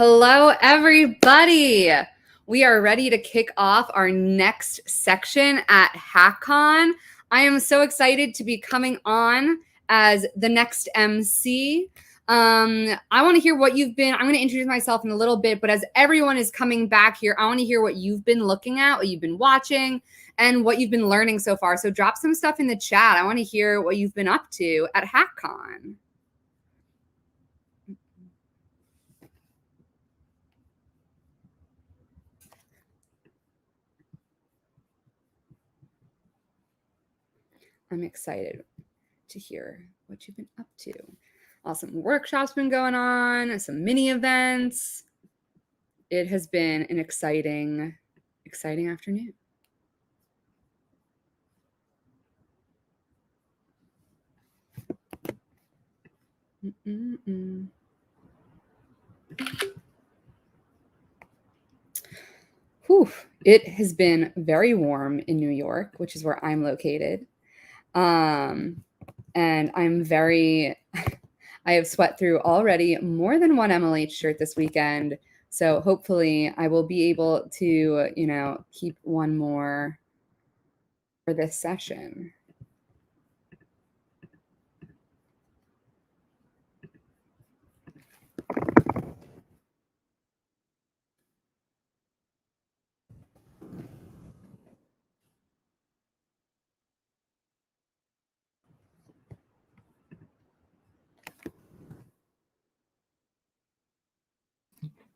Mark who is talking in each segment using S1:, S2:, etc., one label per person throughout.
S1: Hello, everybody. We are ready to kick off our next section at Hackcon. I am so excited to be coming on as the next MC. I want to hear what you've been. I'm going to introduce myself in a little bit, but as everyone is coming back here, I want to hear what you've been looking at, what you've been watching, and what you've been learning so far. So drop some stuff in the chat. I want to hear what you've been up to at Hackcon. I'm excited to hear what you've been up to. Awesome workshops been going on, some mini events. It has been an exciting afternoon. Whew. It has been very warm in New York, which is where I'm located. And I'm very, I have sweat through already more than one MLH shirt this weekend. So hopefully I will be able to, keep one more for this session.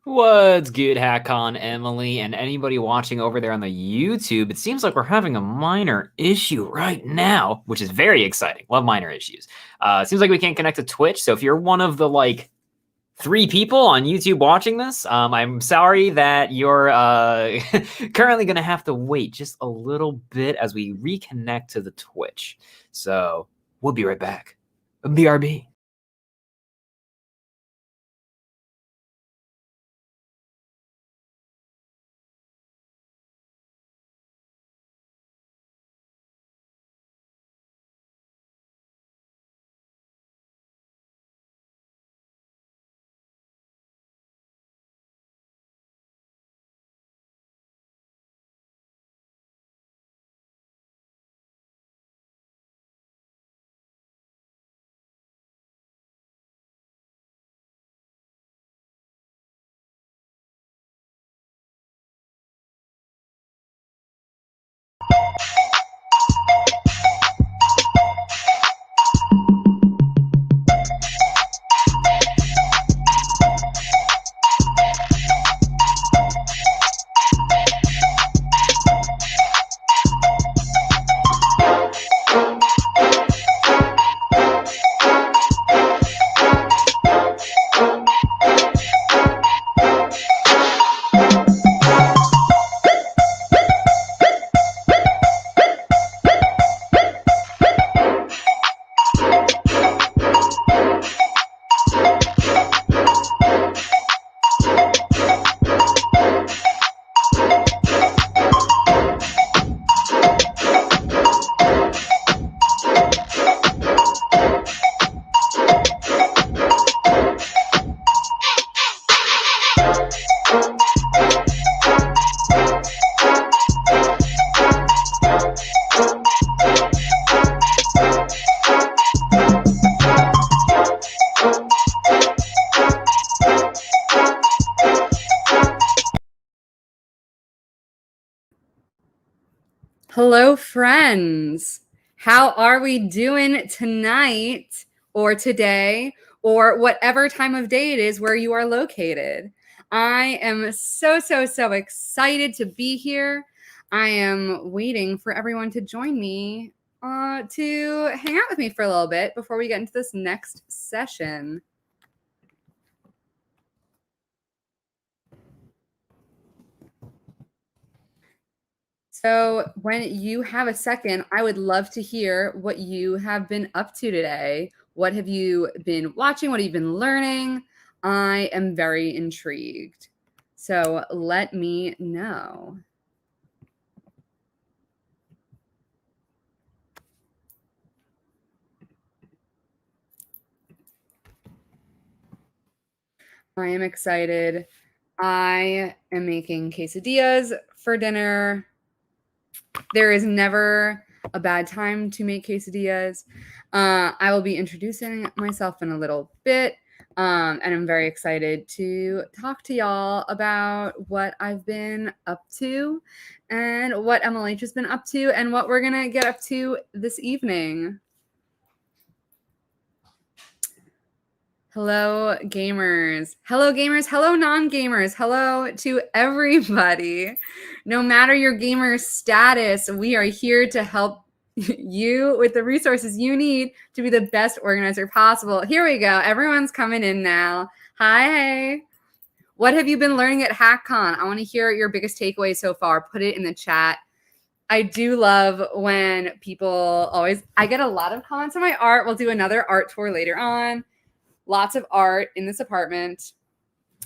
S2: What's good, Hackcon, Emily, and anybody watching over there on the YouTube? It seems like we're having a minor issue right now, which is very exciting. Love minor issues. It seems like we can't connect to Twitch, so if you're one of the 3 people on YouTube watching this, I'm sorry that you're currently going to have to wait just a little bit as we reconnect to the Twitch. So we'll be right back. BRB.
S1: Hello, friends. How are we doing tonight or today or whatever time of day it is where you are located? I am so excited to be here. I am waiting for everyone to join me to hang out with me for a little bit before we get into this next session. So when you have a second, I would love to hear what you have been up to today. What have you been watching? What have you been learning? I am very intrigued. So let me know. I am excited. I am making quesadillas for dinner. There is never a bad time to make quesadillas. I will be introducing myself in a little bit. And I'm very excited to talk to y'all about what I've been up to and what MLH has been up to and what we're going to get up to this evening. Hello, gamers. Hello, gamers. Hello, non-gamers. Hello to everybody. No matter your gamer status, we are here to help you with the resources you need to be the best organizer possible. Here we go. Everyone's coming in now. Hi. What have you been learning at Hackcon? I want to hear your biggest takeaway so far. Put it in the chat. I do love when people I get a lot of comments on my art. We'll do another art tour later on. Lots of art in this apartment.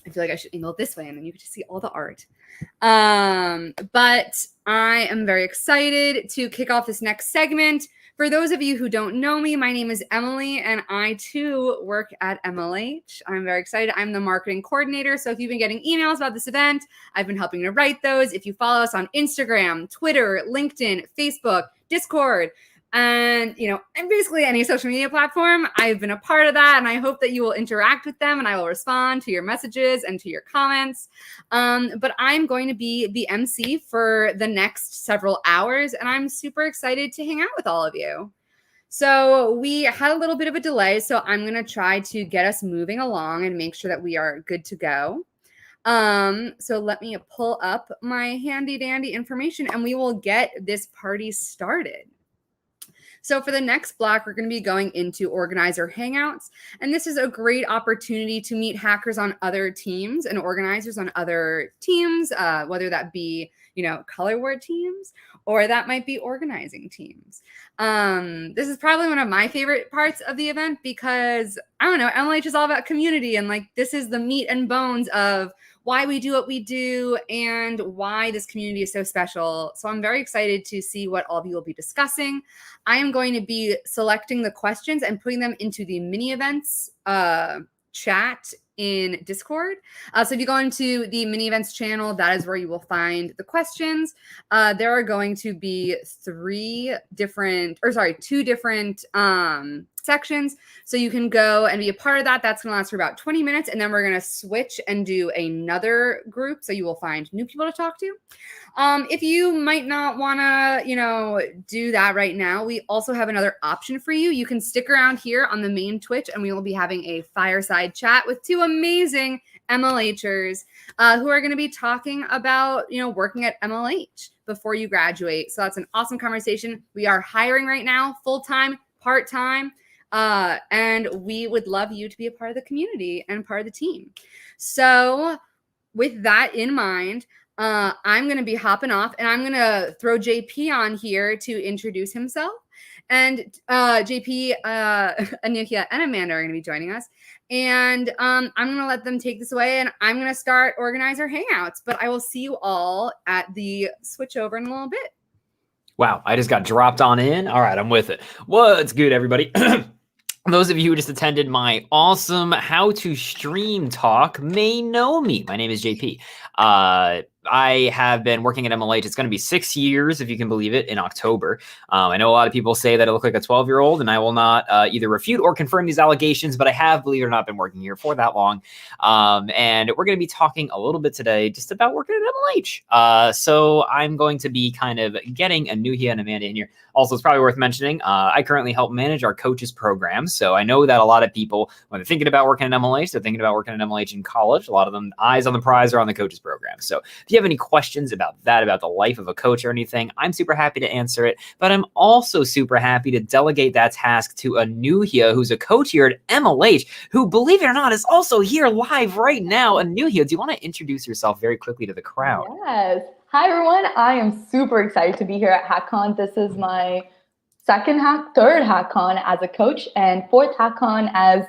S1: I feel like I should angle it this way and then you can just see all the art. But I am very excited to kick off this next segment. For those of you who don't know me, my name is Emily and I too work at MLH. I'm very excited. I'm the marketing coordinator. So if you've been getting emails about this event, I've been helping to write those. If you follow us on Instagram, Twitter, LinkedIn, Facebook, Discord, and basically any social media platform, I've been a part of that, and I hope that you will interact with them and I will respond to your messages and to your comments. But I'm going to be the MC for the next several hours, and I'm super excited to hang out with all of you. So we had a little bit of a delay, so I'm going to try to get us moving along and make sure that we are good to go. So let me pull up my handy dandy information and we will get this party started. So for the next block, we're going to be going into organizer hangouts. And this is a great opportunity to meet hackers on other teams and organizers on other teams, whether that be, color word teams or that might be organizing teams. This is probably one of my favorite parts of the event because, I don't know, MLH is all about community. And this is the meat and bones of why we do what we do and why this community is so special. So I'm very excited to see what all of you will be discussing. I am going to be selecting the questions and putting them into the mini events chat in Discord. So if you go into the mini events channel, that is where you will find the questions. There are going to be two different sections. So you can go and be a part of that. That's going to last for about 20 minutes. And then we're going to switch and do another group. So you will find new people to talk to. If you might not want to, do that right now, we also have another option for you. You can stick around here on the main Twitch and we will be having a fireside chat with two amazing MLHers who are going to be talking about, working at MLH before you graduate. So that's an awesome conversation. We are hiring right now, full-time, part-time. And we would love you to be a part of the community and part of the team. So with that in mind, I'm going to be hopping off and I'm going to throw JP on here to introduce himself. And JP, Anukia, and Amanda are going to be joining us. And I'm going to let them take this away and I'm going to start organizer hangouts. But I will see you all at the switchover in a little bit.
S2: Wow, I just got dropped on in. All right, I'm with it. What's good, everybody? Those of you who just attended my awesome How to Stream talk may know me. My name is JP. I have been working at MLH. It's going to be 6 years, if you can believe it, in October. I know a lot of people say that I look like a 12-year-old, and I will not either refute or confirm these allegations, but I have, believe it or not, been working here for that long. And we're going to be talking a little bit today just about working at MLH. So I'm going to be kind of getting Anuhia and Amanda in here. Also, it's probably worth mentioning, I currently help manage our coaches program. So I know that a lot of people, when they're thinking about working at MLH, they're thinking about working at MLH in college. A lot of them, eyes on the prize are on the coaches program. So if you have any questions about that, about the life of a coach or anything, I'm super happy to answer it. But I'm also super happy to delegate that task to Anuhia, who's a coach here at MLH, who, believe it or not, is also here live right now. Anuhia, do you want to introduce yourself very quickly to the crowd?
S3: Yes. Hi, everyone. I am super excited to be here at Hackcon. This is my third Hackcon as a coach and fourth Hackcon as,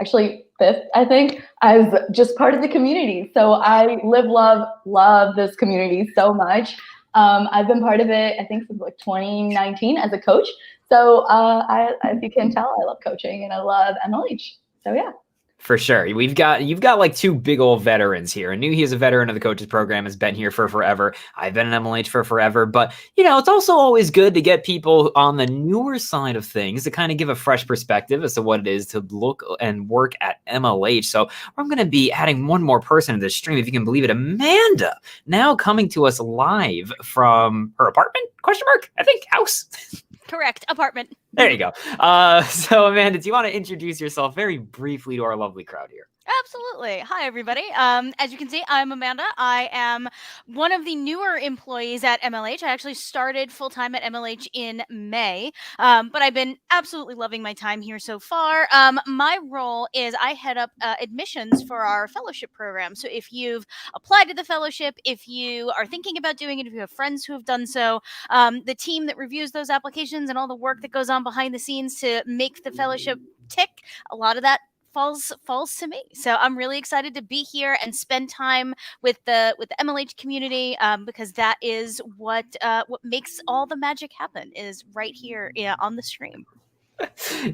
S3: actually fifth, I think, as just part of the community. So I love this community so much. I've been part of it, I think, since like 2019 as a coach. So as you can tell, I love coaching and I love MLH. So yeah.
S2: For sure. You've got like two big old veterans here. Anuhi is a veteran of the coaches program, has been here for forever. I've been in MLH for forever. But, it's also always good to get people on the newer side of things to kind of give a fresh perspective as to what it is to look and work at MLH. So I'm going to be adding one more person to this stream, if you can believe it. Amanda, now coming to us live from her apartment? Question mark? I think house.
S4: Correct. Apartment.
S2: There you go. So Amanda, do you want to introduce yourself very briefly to our lovely crowd here?
S4: Absolutely. Hi, everybody. As you can see, I'm Amanda. I am one of the newer employees at MLH. I actually started full-time at MLH in May, but I've been absolutely loving my time here so far. My role is I head up admissions for our fellowship program. So if you've applied to the fellowship, if you are thinking about doing it, if you have friends who have done so, the team that reviews those applications and all the work that goes on behind the scenes to make the fellowship tick, a lot of that falls to me. So I'm really excited to be here and spend time with the MLH community, because that is what makes all the magic happen, is right here on the stream.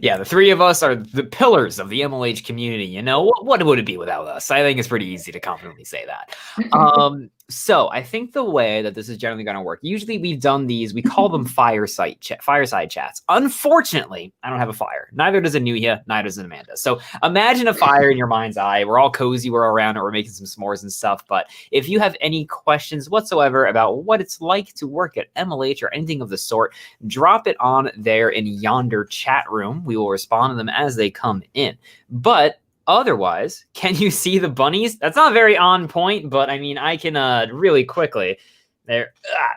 S2: Yeah, the three of us are the pillars of the MLH community. What would it be without us? I think it's pretty easy to confidently say that. So I think the way that this is generally going to work, usually we've done these, we call them fireside chats. Unfortunately, I don't have a fire. Neither does Anuya, neither does Amanda. So imagine a fire in your mind's eye. We're all cozy, we're all around it, we're making some s'mores and stuff. But if you have any questions whatsoever about what it's like to work at MLH or anything of the sort, drop it on there in yonder chat room. We will respond to them as they come in. But otherwise, can you see the bunnies? That's not very on point, but I mean, I can really quickly. They're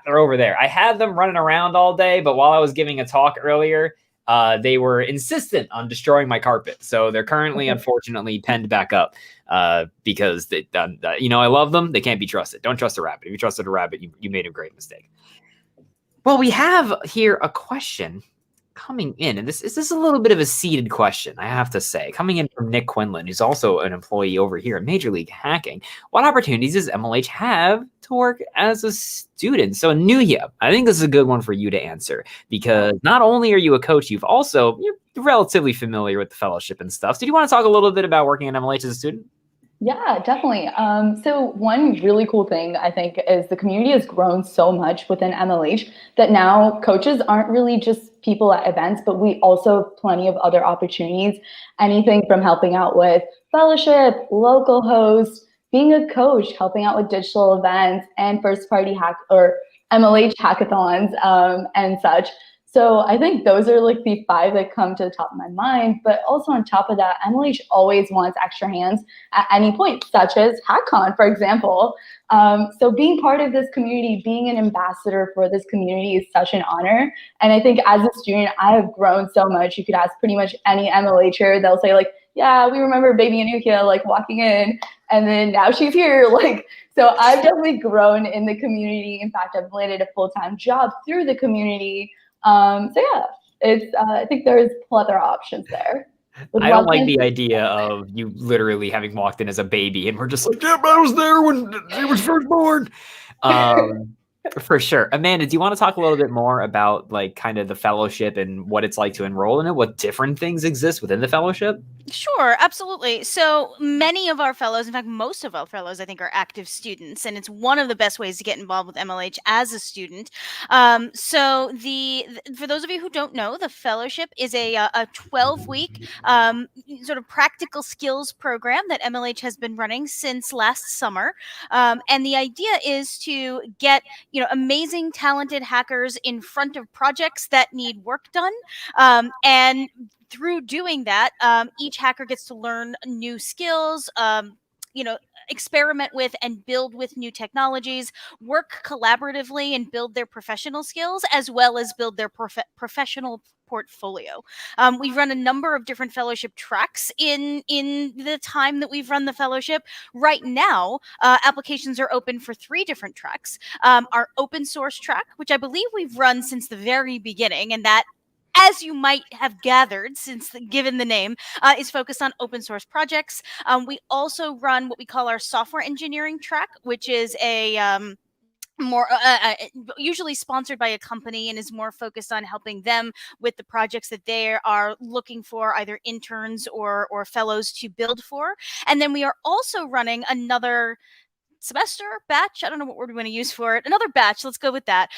S2: over there. I had them running around all day, but while I was giving a talk earlier, they were insistent on destroying my carpet. So they're currently, unfortunately, penned back up because they, I love them. They can't be trusted. Don't trust a rabbit. If you trusted a rabbit, you made a great mistake. Well, we have here a question coming in, and this is a little bit of a seeded question, I have to say, coming in from Nick Quinlan, who's also an employee over here at Major League Hacking. What opportunities does MLH have to work as a student? So Anuya, I think this is a good one for you to answer, because not only are you a coach, you're relatively familiar with the fellowship and stuff. So do you want to talk a little bit about working at MLH as a student?
S3: Yeah, definitely. So one really cool thing I think is the community has grown so much within MLH that now coaches aren't really just people at events, but we also have plenty of other opportunities. Anything from helping out with fellowship, local host, being a coach, helping out with digital events and first party MLH hackathons and such. So I think those are like the 5 that come to the top of my mind. But also on top of that, MLH always wants extra hands at any point, such as Hackcon, for example. So being part of this community, being an ambassador for this community is such an honor. And I think as a student, I have grown so much. You could ask pretty much any MLHer, they'll say like, yeah, we remember baby Anukia like walking in and then now she's here. So I've definitely grown in the community. In fact, I've landed a full-time job through the community. So yeah, I think there's plethora options there.
S2: I don't like the idea of you literally having walked in as a baby and we're just like, yep, I was there when he was first born. For sure. Amanda, do you want to talk a little bit more about like kind of the fellowship and what it's like to enroll in it? What different things exist within the fellowship?
S4: Sure, absolutely. So many of our fellows, in fact, most of our fellows, I think, are active students, and it's one of the best ways to get involved with MLH as a student. So for those of you who don't know, the fellowship is a 12-week sort of practical skills program that MLH has been running since last summer, and the idea is to get amazing, talented hackers in front of projects that need work done, and through doing that, each hacker gets to learn new skills, experiment with and build with new technologies, work collaboratively and build their professional skills, as well as build their professional portfolio. We've run a number of different fellowship tracks in the time that we've run the fellowship. Right now, applications are open for 3 different tracks. Our open source track, which I believe we've run since the very beginning, and that, as you might have gathered, given the name, is focused on open source projects. We also run what we call our software engineering track, which is a more usually sponsored by a company and is more focused on helping them with the projects that they are looking for either interns or fellows to build for. And then we are also running another semester batch, I don't know what word we want to use for it, another batch, let's go with that,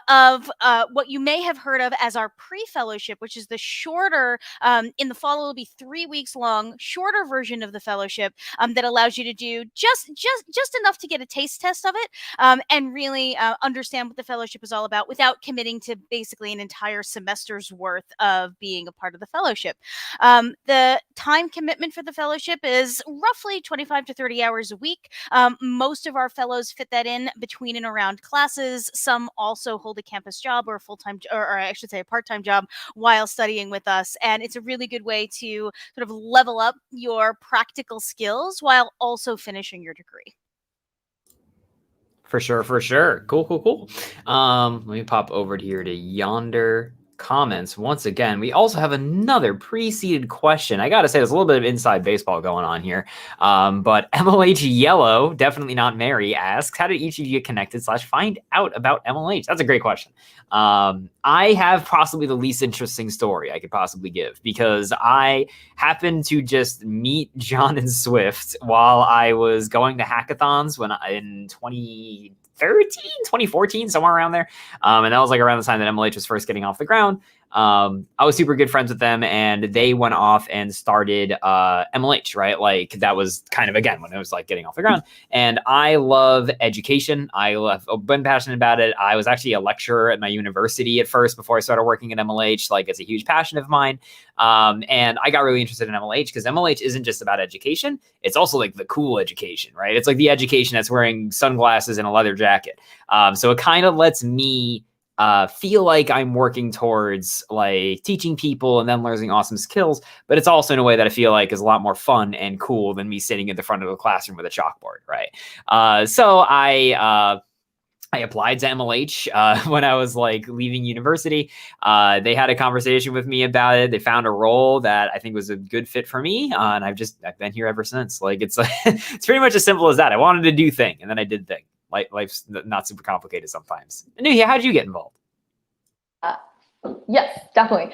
S4: of what you may have heard of as our pre-fellowship, which is the shorter, in the fall it will be 3 weeks long, shorter version of the fellowship, that allows you to do just enough to get a taste test of it, and really understand what the fellowship is all about without committing to basically an entire semester's worth of being a part of the fellowship. The time commitment for the fellowship is roughly 25 to 30 hours a week. Most of our fellows fit that in between and around classes. Some also hold a campus job or a full-time, or I should say a part-time job while studying with us. And it's a really good way to sort of level up your practical skills while also finishing your degree.
S2: For sure, for sure. Cool. Let me pop over here to yonder comments once again. We also have another pre-seeded question. I gotta say, there's a little bit of inside baseball going on here. But MLH Yellow, definitely not Mary, asks, how did each of you get connected / find out about MLH? That's a great question. I have possibly the least interesting story I could possibly give, because I happened to just meet John and Swift while I was going to hackathons in 2014, somewhere around there. And that was like around the time that MLH was first getting off the ground. I was super good friends with them, and they went off and started MLH, right? Like that was kind of, again, when it was like getting off the ground. And I love education. I've been passionate about it. I was actually a lecturer at my university at first before I started working at MLH. Like it's a huge passion of mine. And I got really interested in MLH because MLH isn't just about education. It's also like the cool education, right? It's like the education that's wearing sunglasses and a leather jacket. So it kind of lets me feel like I'm working towards like teaching people and then learning awesome skills, but it's also in a way that I feel like is a lot more fun and cool than me sitting in the front of a classroom with a chalkboard, right? So I applied to MLH when I was like leaving university. They had a conversation with me about it. They found a role that I think was a good fit for me, and I've been here ever since. Like it's it's pretty much as simple as that. I wanted to do thing, and then I did thing. Life's not super complicated sometimes. Anuya, how did you get involved?
S3: Yes, definitely.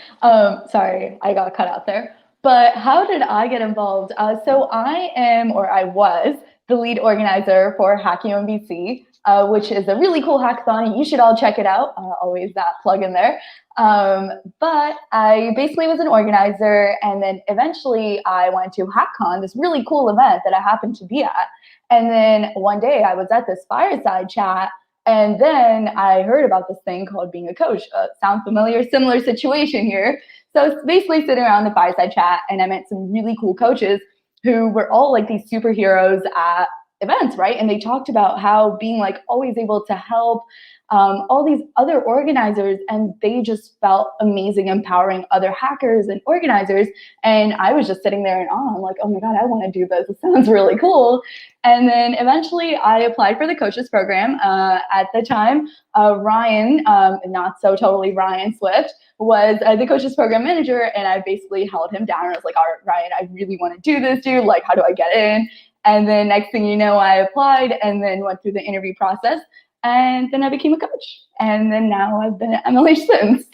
S3: Sorry, I got cut out there. But how did I get involved? So I was the lead organizer for Hacking BC, which is a really cool hackathon. You should all check it out. Always that plug in there. But I basically was an organizer, and then eventually I went to Hackcon, this really cool event that I happened to be at. And then one day I was at this Fireside chat, and then I heard about this thing called being a coach. Sound familiar? Similar situation here. So I was basically sitting around the Fireside chat, and I met some really cool coaches who were all like these superheroes at events, right? And they talked about how being like always able to help all these other organizers, and they just felt amazing empowering other hackers and organizers. And I was just sitting there in awe. I'm like, oh my God, I want to do this. It sounds really cool. And then eventually I applied for the coaches program. At the time, Ryan, not so totally Ryan Swift, was the coaches program manager. And I basically held him down. And I was like, all right, Ryan, I really want to do this, dude. Like, how do I get in? And then next thing you know, I applied and then went through the interview process. And then I became a coach. And then now I've been at MLH since.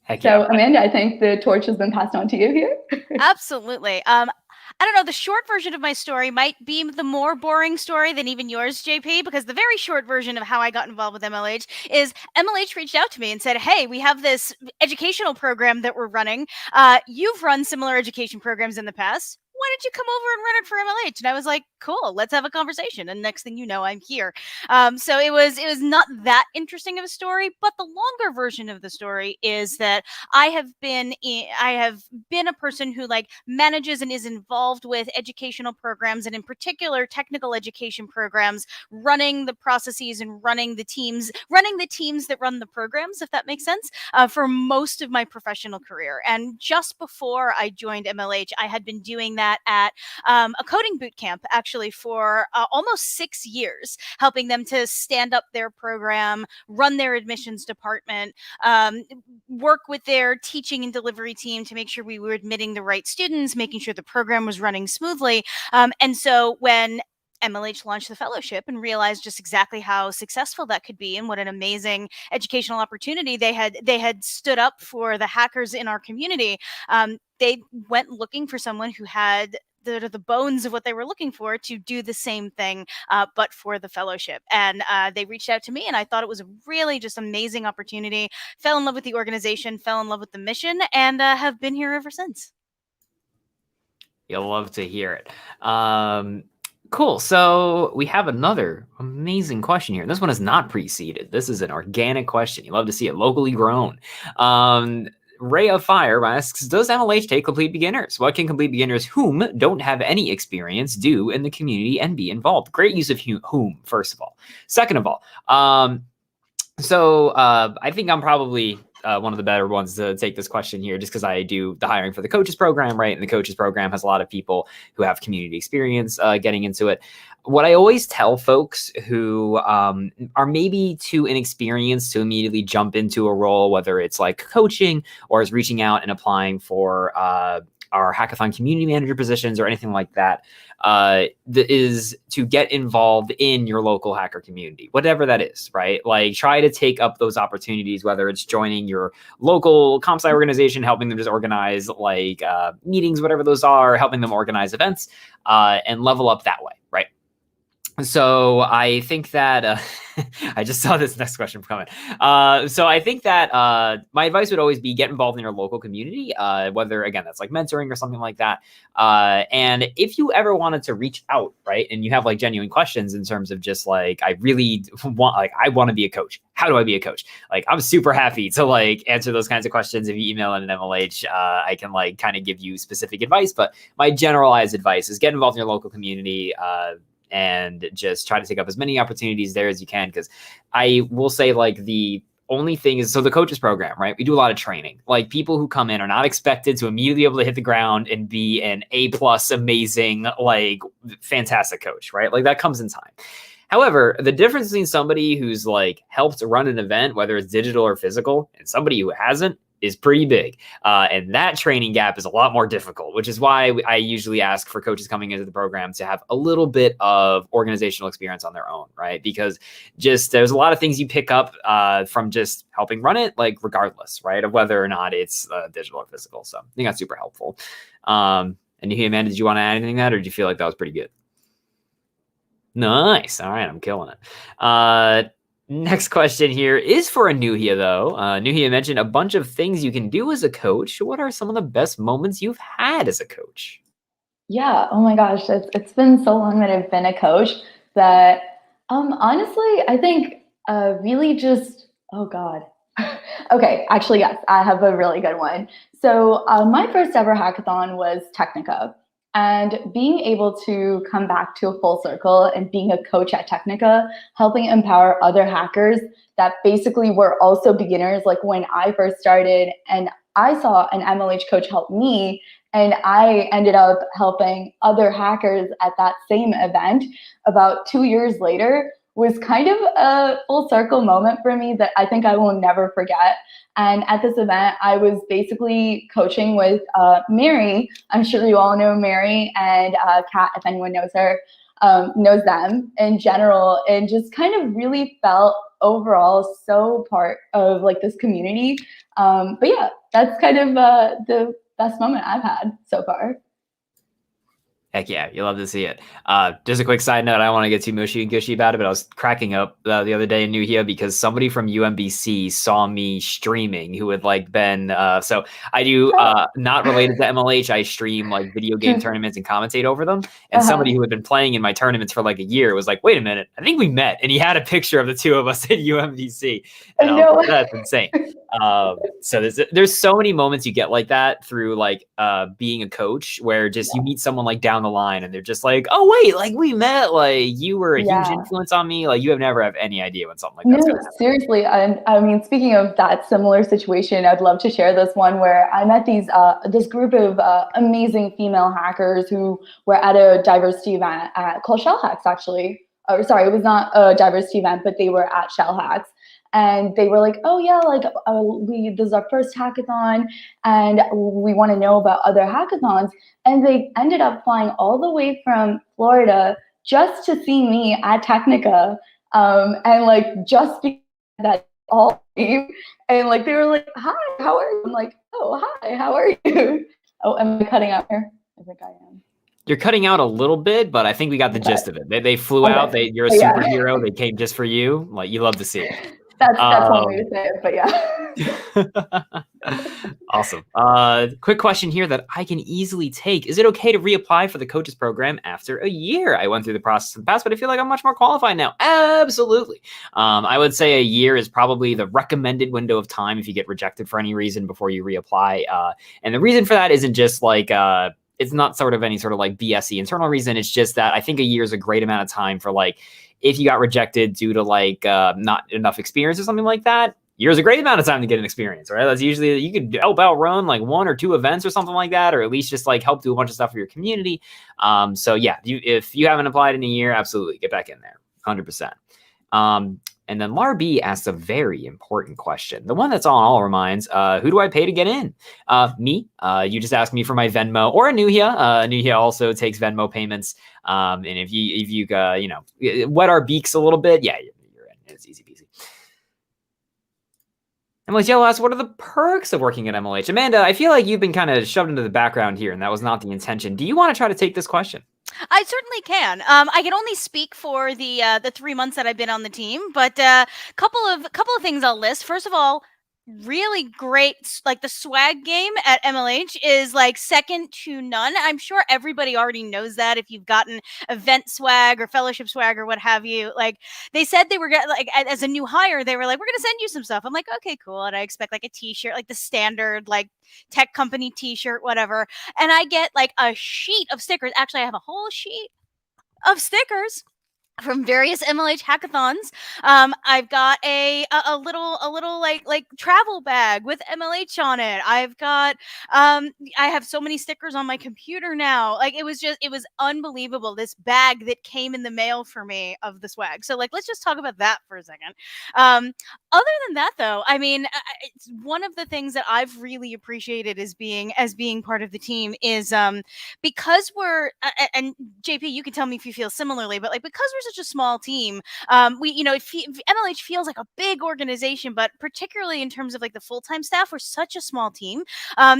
S2: Heck yeah.
S3: So Amanda, I think the torch has been passed on to you here.
S4: Absolutely. I don't know, the short version of my story might be the more boring story than even yours, JP, because the very short version of how I got involved with MLH is MLH reached out to me and said, hey, we have this educational program that we're running. You've run similar education programs in the past. Why don't you come over and run it for MLH? And I was like, cool, let's have a conversation. And next thing you know, I'm here. So it was not that interesting of a story, but the longer version of the story is that I have been a person who like manages and is involved with educational programs, and in particular technical education programs, running the processes and running the teams that run the programs, if that makes sense, for most of my professional career. And just before I joined MLH, I had been doing that at a coding boot camp, actually, for almost 6 years, helping them to stand up their program, run their admissions department, work with their teaching and delivery team to make sure we were admitting the right students, making sure the program was running smoothly. And so when MLH launched the fellowship and realized just exactly how successful that could be and what an amazing educational opportunity they had stood up for the hackers in our community. They went looking for someone who had the bones of what they were looking for to do the same thing, but for the fellowship. And they reached out to me, and I thought it was a really just amazing opportunity. Fell in love with the organization, fell in love with the mission, and have been here ever since.
S2: You'll love to hear it. Cool. So we have another amazing question here. This one is not pre-seeded. This is an organic question. You love to see it, locally grown. Ray of Fire asks, does MLH take complete beginners? What can complete beginners whom don't have any experience do in the community and be involved? Great use of whom, first of all. Second of all, I think I'm probably one of the better ones to take this question here, just because I do the hiring for the coaches program, right? And the coaches program has a lot of people who have community experience getting into it. What I always tell folks who are maybe too inexperienced to immediately jump into a role, whether it's like coaching or is reaching out and applying for our hackathon community manager positions or anything like that, is to get involved in your local hacker community, whatever that is, right? Like try to take up those opportunities, whether it's joining your local comp sci organization, helping them just organize like meetings, whatever those are, helping them organize events, and level up that way, right? So I think that I just saw this next question coming. So I think that my advice would always be get involved in your local community, whether, again, that's like mentoring or something like that. And if you ever wanted to reach out, right, and you have like genuine questions in terms of just like, I really want, like, I want to be a coach. How do I be a coach? Like, I'm super happy to like answer those kinds of questions. If you email in an MLH, I can like kind of give you specific advice. But my generalized advice is get involved in your local community, and just try to take up as many opportunities there as you can. Because I will say, like, the only thing is, so the coaches program, right? We do a lot of training. Like, people who come in are not expected to immediately be able to hit the ground and be an A+ amazing, like, fantastic coach, right? Like, that comes in time. However, the difference between somebody who's like helped run an event, whether it's digital or physical, and somebody who hasn't, is pretty big. And that training gap is a lot more difficult, which is why I usually ask for coaches coming into the program to have a little bit of organizational experience on their own, right? Because just there's a lot of things you pick up from just helping run it, like regardless, right, of whether or not it's digital or physical. So I think that's super helpful. And Amanda, did you want to add anything to that, or did you feel like that was pretty good? Nice. All right, I'm killing it. Next question here is for Anuhia, though. Anuhia mentioned a bunch of things you can do as a coach. What are some of the best moments you've had as a coach?
S3: Yeah. Oh my gosh, it's been so long that I've been a coach that honestly, I think really just, oh God. Okay, actually, yes, I have a really good one. So my first ever hackathon was Technica. And being able to come back to a full circle and being a coach at Technica, helping empower other hackers that basically were also beginners, like when I first started, and I saw an MLH coach help me, and I ended up helping other hackers at that same event about 2 years later, was kind of a full circle moment for me that I think I will never forget. And at this event, I was basically coaching with Mary. I'm sure you all know Mary, and Kat, if anyone knows her, knows them in general, and just kind of really felt overall so part of like this community. But yeah, that's kind of the best moment I've had so far.
S2: Heck yeah, you love to see it. Just a quick side note, I don't want to get too mushy and gushy about it, but I was cracking up the other day in Anuhia because somebody from UMBC saw me streaming who had like been, so I do, not related to MLH, I stream like video game tournaments and commentate over them. And somebody who had been playing in my tournaments for like a year was like, wait a minute, I think we met. And he had a picture of the two of us at UMBC. And I was like, that's insane. So there's so many moments you get like that through like being a coach, where just you meet someone like down the line and they're just like, oh wait, like we met, like you were a huge influence on me. Like you never have any idea when something like that's gonna happen.
S3: Seriously. And I mean, speaking of that similar situation, I'd love to share this one where I met this group of amazing female hackers who were at a diversity event called Shell Hacks, actually. Or sorry, it was not a diversity event, but they were at Shell Hacks. And they were like, oh yeah, like this is our first hackathon and we want to know about other hackathons. And they ended up flying all the way from Florida just to see me at Technica, and like just be that all team, and like they were like, "Hi, how are you?" I'm like, "Oh, hi, how are you?" Oh, am I cutting out here? I think I am.
S2: You're cutting out a little bit, but I think we got the gist of it. They flew
S3: Okay.
S2: out. You're a
S3: Yeah.
S2: superhero. They came just for you. Like, you love to see it.
S3: That's one way to say it, but yeah.
S2: Awesome. Quick question here that I can easily take. Is it okay to reapply for the coaches program after a year? I went through the process in the past, but I feel like I'm much more qualified now. Absolutely. I would say a year is probably the recommended window of time if you get rejected for any reason before you reapply. And the reason for that isn't just like it's not sort of any sort of like BSE internal reason. It's just that I think a year is a great amount of time for like, if you got rejected due to like not enough experience or something like that, year's a great amount of time to get an experience, right? That's usually, you could help out run like 1 or 2 events or something like that, or at least just like help do a bunch of stuff for your community. So yeah, if you haven't applied in a year, absolutely get back in there, 100%. And then Lar B asks a very important question, the one that's on all our minds. Who do I pay to get in? Me. You just asked me for my Venmo, or Anuhia. Anuhia also takes Venmo payments. And if you wet our beaks a little bit, yeah, you're in. It's easy peasy. MLH Yellow asks, what are the perks of working at MLH? Amanda, I feel like you've been kind of shoved into the background here, and that was not the intention. Do you want to try to take this question?
S4: I certainly can. I can only speak for the 3 months that I've been on the team, but couple of things I'll list. First of all, really great, like the swag game at MLH is like second to none. I'm sure everybody already knows that if you've gotten event swag or fellowship swag or what have you. Like they said they were like, as a new hire, they were like, we're gonna send you some stuff. I'm like, okay, cool. And I expect like a t-shirt, like the standard like tech company t-shirt, whatever. And I get like a sheet of stickers. Actually, I have a whole sheet of stickers from various MLH hackathons. I've got a little like travel bag with MLH on it. I've got I have so many stickers on my computer now. Like it was unbelievable, this bag that came in the mail for me of the swag. So like let's just talk about that for a second. Other than that though, I mean, it's one of the things that I've really appreciated as being part of the team is because we're and JP, you can tell me if you feel similarly, but like because we're such a small team, MLH feels like a big organization, but particularly in terms of like the full-time staff, we're such a small team.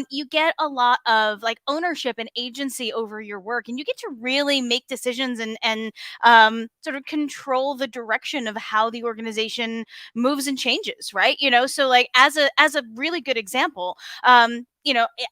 S4: You get a lot of like ownership and agency over your work, and you get to really make decisions and sort of control the direction of how the organization moves and changes, right? So like as a really good example,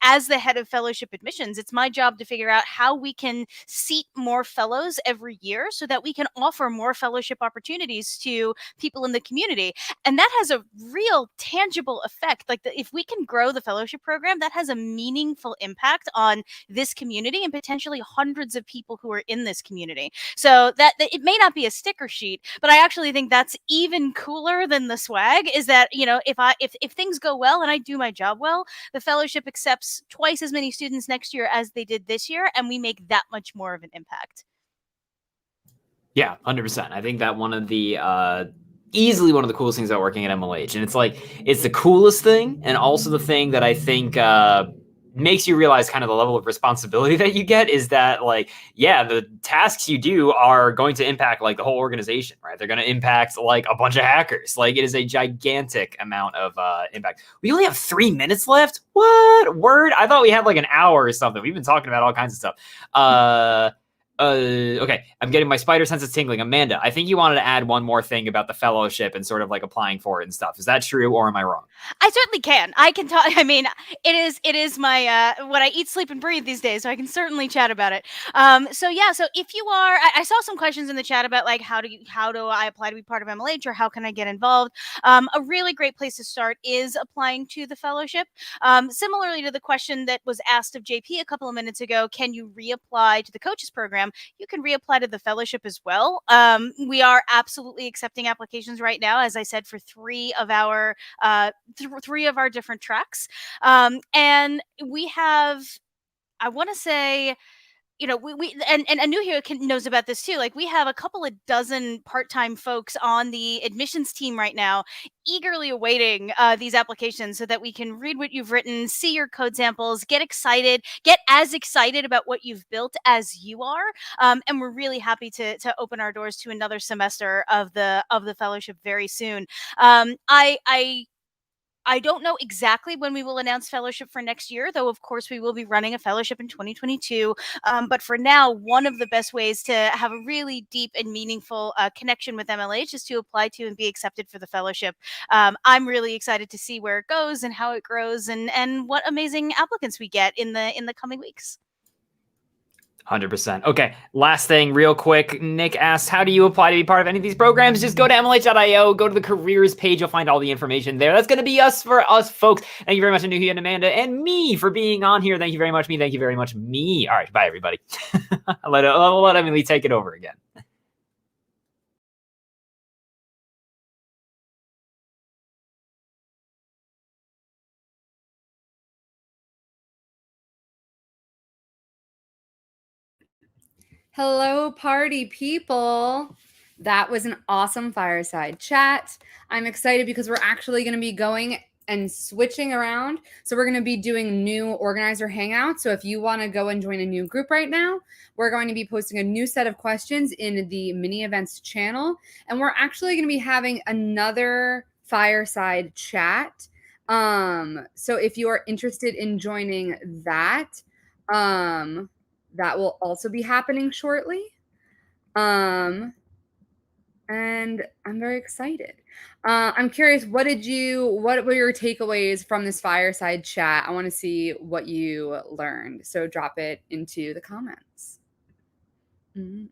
S4: as the head of fellowship admissions, it's my job to figure out how we can seat more fellows every year so that we can offer more fellowship opportunities to people in the community. And that has a real tangible effect. Like if we can grow the fellowship program, that has a meaningful impact on this community and potentially hundreds of people who are in this community. So that it may not be a sticker sheet, but I actually think that's even cooler than the swag, is that, if things go well and I do my job well, the fellowship accepts twice as many students next year as they did this year, and we make that much more of an impact.
S2: Yeah, 100%. I think that one of the easily one of the coolest things about working at MLH, and it's the coolest thing, and also the thing that I think makes you realize kind of the level of responsibility that you get, is that like, yeah, the tasks you do are going to impact like the whole organization, right? They're going to impact like a bunch of hackers. Like it is a gigantic amount of impact. We only have 3 minutes left. What? Word? I thought we had like an hour or something. We've been talking about all kinds of stuff. Okay, I'm getting my spider senses tingling. Amanda, I think you wanted to add one more thing about the fellowship and sort of like applying for it and stuff. Is that true, or am I wrong?
S4: I certainly can. I can talk. I mean, it is my what I eat, sleep, and breathe these days, so I can certainly chat about it. So if you are, I saw some questions in the chat about like how do I apply to be part of MLH, or how can I get involved? A really great place to start is applying to the fellowship. Similarly to the question that was asked of JP a couple of minutes ago, can you reapply to the coaches program? You can reapply to the fellowship as well. We are absolutely accepting applications right now, as I said, for three of our different tracks. And we have, I want to say, and Anu here knows about this too. Like, we have a couple of dozen part-time folks on the admissions team right now, eagerly awaiting these applications so that we can read what you've written, see your code samples, get as excited about what you've built as you are. And we're really happy to open our doors to another semester of the fellowship very soon. I don't know exactly when we will announce fellowship for next year, though, of course, we will be running a fellowship in 2022. But for now, one of the best ways to have a really deep and meaningful connection with MLH is to apply to and be accepted for the fellowship. I'm really excited to see where it goes and how it grows, and what amazing applicants we get in the coming weeks.
S2: 100%. Okay, last thing real quick. Nick asks, how do you apply to be part of any of these programs? Just go to MLH.io, go to the careers page. You'll find all the information there. That's going to be us for us, folks. Thank you very much, Anuhi and Amanda, and me for being on here. Thank you very much, me. Thank you very much, me. All right, bye, everybody. I'll let Emily take it over again.
S1: Hello, party people. That was an awesome fireside chat. I'm excited because we're actually going to be going and switching around. So we're going to be doing new organizer hangouts. So if you want to go and join a new group right now, we're going to be posting a new set of questions in the mini events channel. And we're actually going to be having another fireside chat. So if you are interested in joining that, that will also be happening shortly. And I'm very excited. I'm curious, what were your takeaways from this fireside chat? I want to see what you learned. So drop it into the comments. I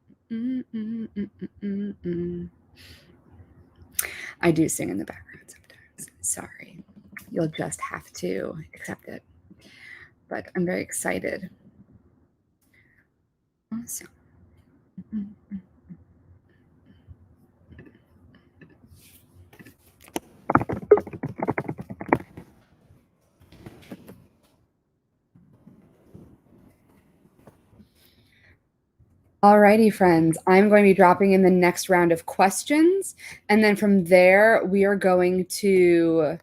S1: do sing in the background sometimes. Sorry. You'll just have to accept it. But I'm very excited. Awesome. Alrighty, friends, I'm going to be dropping in the next round of questions. And then from there, we are going to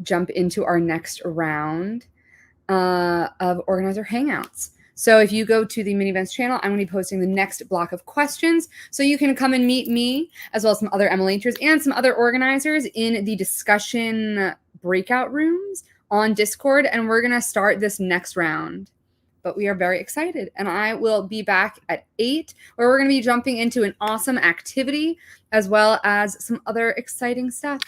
S1: jump into our next round of organizer hangouts. So if you go to the mini events channel, I'm going to be posting the next block of questions. So you can come and meet me, as well as some other MLHers and some other organizers in the discussion breakout rooms on Discord. And we're going to start this next round. But we are very excited. And I will be back at 8, where we're going to be jumping into an awesome activity, as well as some other exciting stuff.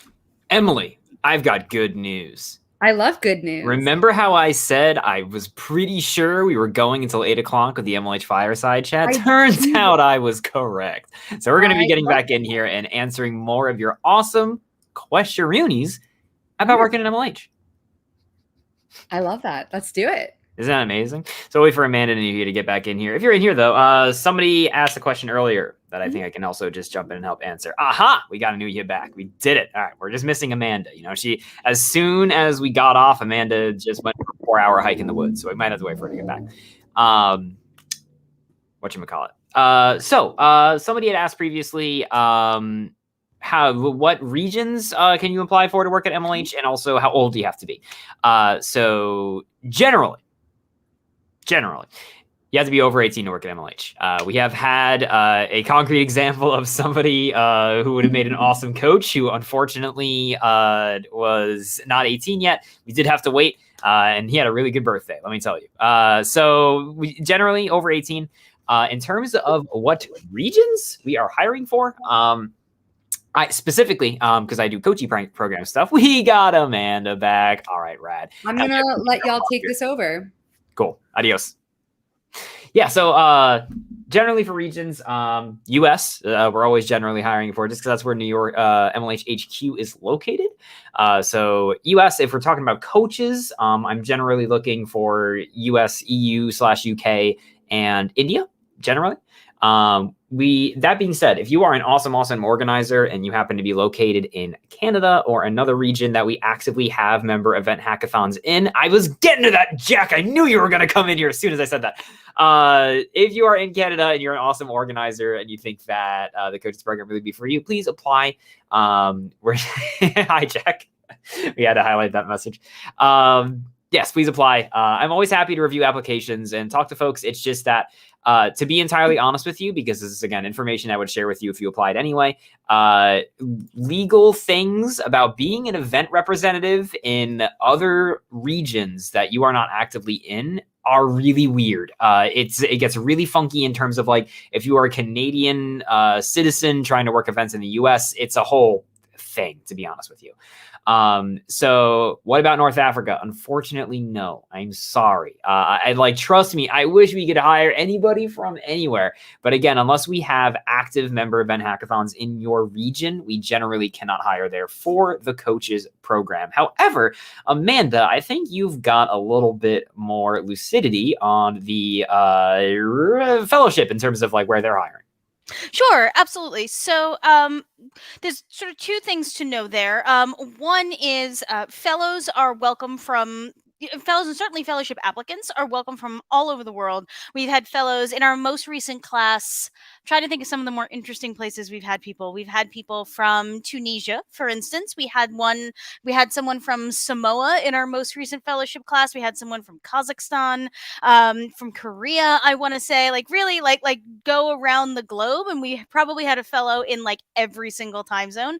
S2: Emily, I've got good news.
S1: I love good news.
S2: Remember how I said I was pretty sure we were going until 8 o'clock with the MLH Fireside chat? Turns out I was correct. So we're going to be getting back in here and answering more of your awesome questiones about working at MLH.
S1: I love that. Let's do it.
S2: Isn't that amazing? So wait for Amanda and you to get back in here. If you're in here, though, somebody asked a question earlier that I think I can also just jump in and help answer. Aha! We got Anuhia back. We did it. All right, we're just missing Amanda. You know, as soon as we got off, Amanda just went for a 4-hour hike in the woods, so we might have to wait for her to get back. Whatchamacallit? So somebody had asked previously, what regions can you apply for to work at MLH, and also how old do you have to be? So generally, you have to be over 18 to work at MLH. We have had a concrete example of somebody who would have made an awesome coach who unfortunately was not 18 yet. We did have to wait, and he had a really good birthday, let me tell you. So we generally over 18. In terms of what regions we are hiring for, I specifically, because I do coaching program stuff, we got Amanda back. All right, rad.
S1: I'm going to let y'all take this over.
S2: Cool. Adios. Yeah, so generally for regions, US, we're always generally hiring for, just because that's where New York MLH HQ is located. So US, if we're talking about coaches, I'm generally looking for US, EU/UK, and India, generally. that being said, if you are an awesome organizer and you happen to be located in Canada or another region that we actively have member event hackathons in, I was getting to that, Jack. I knew you were going to come in here as soon as I said that. If you are in Canada and you're an awesome organizer and you think that the coaches program really be for you, please apply. Hi, Jack. We had to highlight that message. Yes, please apply. I'm always happy to review applications and talk to folks. It's just that, to be entirely honest with you, because this is, again, information I would share with you if you applied anyway, legal things about being an event representative in other regions that you are not actively in are really weird. It gets really funky in terms of, like, if you are a Canadian citizen trying to work events in the US, it's a whole thing, to be honest with you. So what about North Africa? Unfortunately, no. I'm sorry. Trust me, I wish we could hire anybody from anywhere. But again, unless we have active member event hackathons in your region, we generally cannot hire there for the coaches program. However, Amanda, I think you've got a little bit more lucidity on the fellowship in terms of like where they're hiring.
S4: Sure, absolutely. So there's sort of two things to know there. One is fellows are welcome from fellows, and certainly fellowship applicants are welcome from all over the world. We've had fellows in our most recent class. Trying to think of some of the more interesting places we've had people. We've had people from Tunisia, for instance. We had someone from Samoa in our most recent fellowship class. We had someone from Kazakhstan, from Korea, I want to say, like really like go around the globe. And we probably had a fellow in like every single time zone.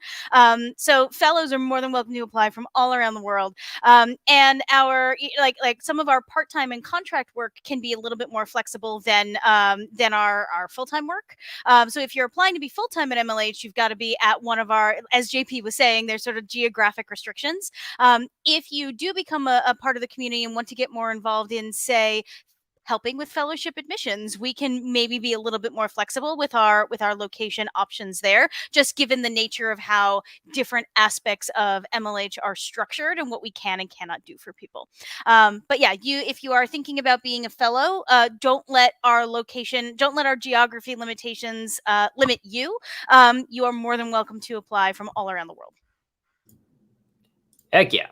S4: So fellows are more than welcome to apply from all around the world. And our like some of our part-time and contract work can be a little bit more flexible than our full-time work. So if you're applying to be full-time at MLH, you've got to be at one of our, as JP was saying, there's sort of geographic restrictions. If you do become a part of the community and want to get more involved in, say, helping with fellowship admissions, we can maybe be a little bit more flexible with our location options there, just given the nature of how different aspects of MLH are structured and what we can and cannot do for people. But yeah, if you are thinking about being a fellow, don't let our geography limitations limit you. You are more than welcome to apply from all around the world.
S2: Heck yeah.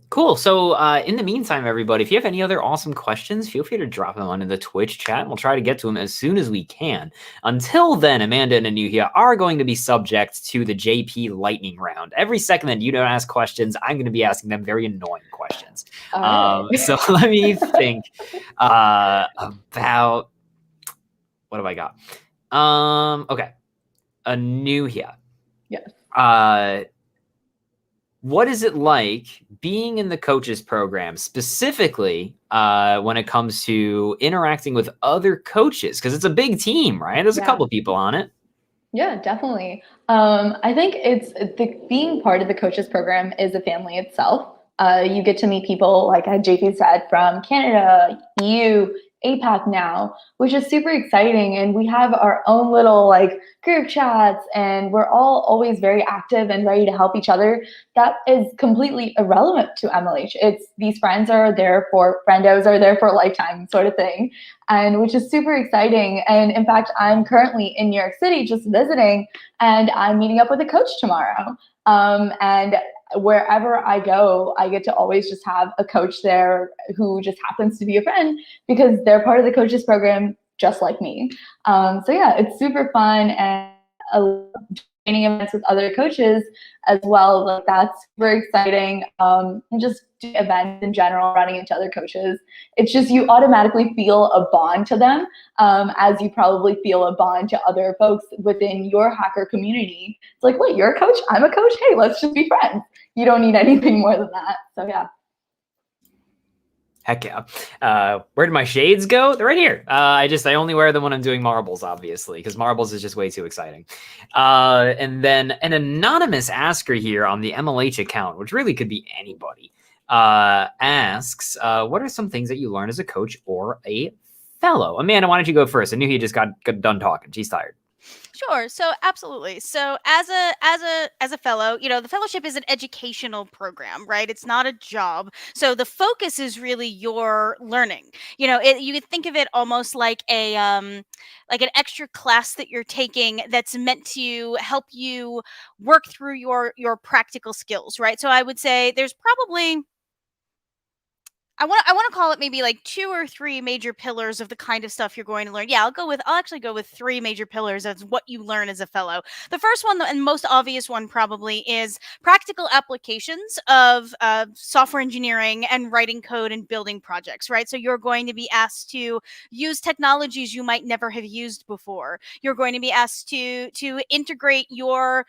S2: Cool. So in the meantime, everybody, if you have any other awesome questions, feel free to drop them onto the Twitch chat and we'll try to get to them as soon as we can. Until then, Amanda and Anuhia are going to be subject to the JP lightning round. Every second that you don't ask questions, I'm going to be asking them very annoying questions. So let me think about what have I got? Okay. Anuhia.
S3: Yes.
S2: What is it like being in the coaches program, specifically when it comes to interacting with other coaches? Because it's a big team, right? There's a couple people on it.
S3: Yeah, definitely. I think being part of the coaches program is a family itself. You get to meet people, like JP said, from Canada, EU, APAC now, which is super exciting. And we have our own little like group chats and we're all always very active and ready to help each other. That is completely irrelevant to MLH. It's these friendos are there for a lifetime sort of thing. And which is super exciting. And in fact, I'm currently in New York City just visiting and I'm meeting up with a coach tomorrow. And wherever I go, I get to always just have a coach there who just happens to be a friend because they're part of the coaches program just like me. So yeah, it's super fun and training events with other coaches as well. Like that's super exciting. And just events in general, running into other coaches. It's just you automatically feel a bond to them, as you probably feel a bond to other folks within your hacker community. It's like, wait, you're a coach? I'm a coach? Hey, let's just be friends. You don't need anything more than that. So yeah.
S2: Heck yeah. Where did my shades go? They're right here. I only wear them when I'm doing marbles, obviously, because marbles is just way too exciting. And then an anonymous asker here on the MLH account, which really could be anybody, asks, what are some things that you learned as a coach or a fellow? Amanda, why don't you go first? I knew he just got done talking. She's tired.
S4: Sure. So absolutely. So as a fellow, the fellowship is an educational program, right? It's not a job. So the focus is really your learning. You could think of it almost like an extra class that you're taking that's meant to help you work through your practical skills, right? So I would say there's probably I want to call it maybe like 2 or 3 major pillars of the kind of stuff you're going to learn. Yeah, I'll actually go with 3 major pillars of what you learn as a fellow. The first one, and most obvious one probably, is practical applications of software engineering and writing code and building projects, right? So you're going to be asked to use technologies you might never have used before. You're going to be asked to integrate your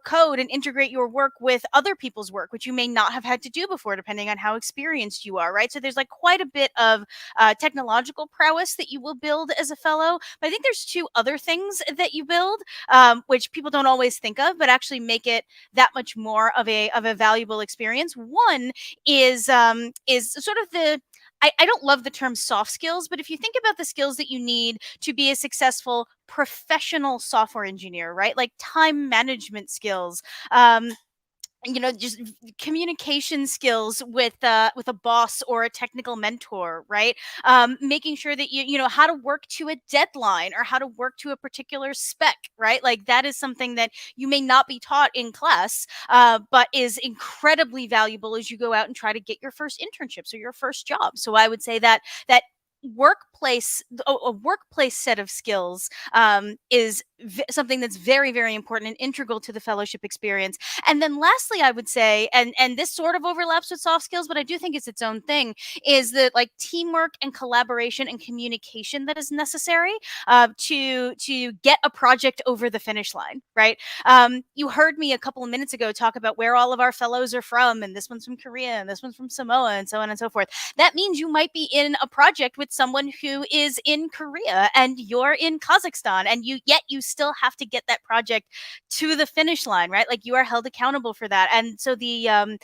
S4: code and integrate your work with other people's work, which you may not have had to do before, depending on how experienced you are, right? So there's like quite a bit of technological prowess that you will build as a fellow. But I think there's 2 other things that you build, which people don't always think of, but actually make it that much more of a valuable experience. One is sort of I don't love the term soft skills, but if you think about the skills that you need to be a successful professional software engineer, right? Like time management skills, just communication skills with a boss or a technical mentor, right? Making sure that you know how to work to a deadline or how to work to a particular spec, right? Like that is something that you may not be taught in class, but is incredibly valuable as you go out and try to get your first internships or your first job. So I would say that a workplace set of skills is something that's very, very important and integral to the fellowship experience. And then lastly, I would say, and this sort of overlaps with soft skills, but I do think it's its own thing, is the like teamwork and collaboration and communication that is necessary to get a project over the finish line, right? You heard me a couple of minutes ago talk about where all of our fellows are from, and this one's from Korea, and this one's from Samoa, and so on and so forth. That means you might be in a project with someone who is in Korea and you're in Kazakhstan, and yet you still have to get that project to the finish line, right? Like you are held accountable for that. And so the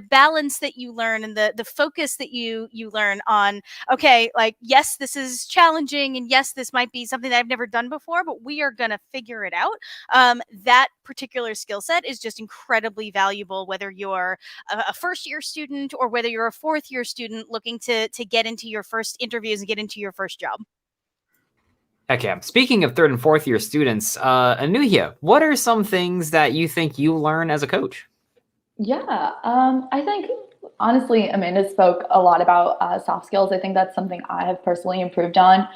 S4: balance that you learn and the focus that you learn on, okay, like yes, this is challenging, and yes, this might be something that I've never done before, but we are gonna figure it out. That particular skill set is just incredibly valuable, whether you're a first year student or whether you're a 4th year student looking to get into your first interviews and get into your first job.
S2: Okay. Speaking of 3rd and 4th year students, Anuhya, what are some things that you think you learn as a coach?
S3: Yeah, I think honestly, Amanda spoke a lot about soft skills. I think that's something I have personally improved on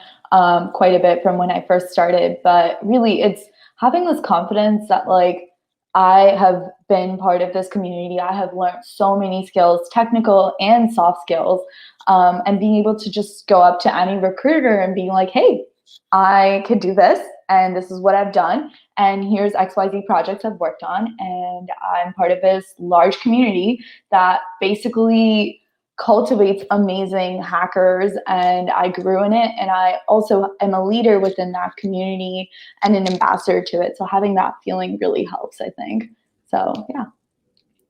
S3: quite a bit from when I first started. But really, it's having this confidence that like I have been part of this community. I have learned so many skills, technical and soft skills, and being able to just go up to any recruiter and being like, hey, I could do this, and this is what I've done, and here's XYZ projects I've worked on, and I'm part of this large community that basically cultivates amazing hackers, and I grew in it, and I also am a leader within that community and an ambassador to it. So having that feeling really helps, I think. So yeah.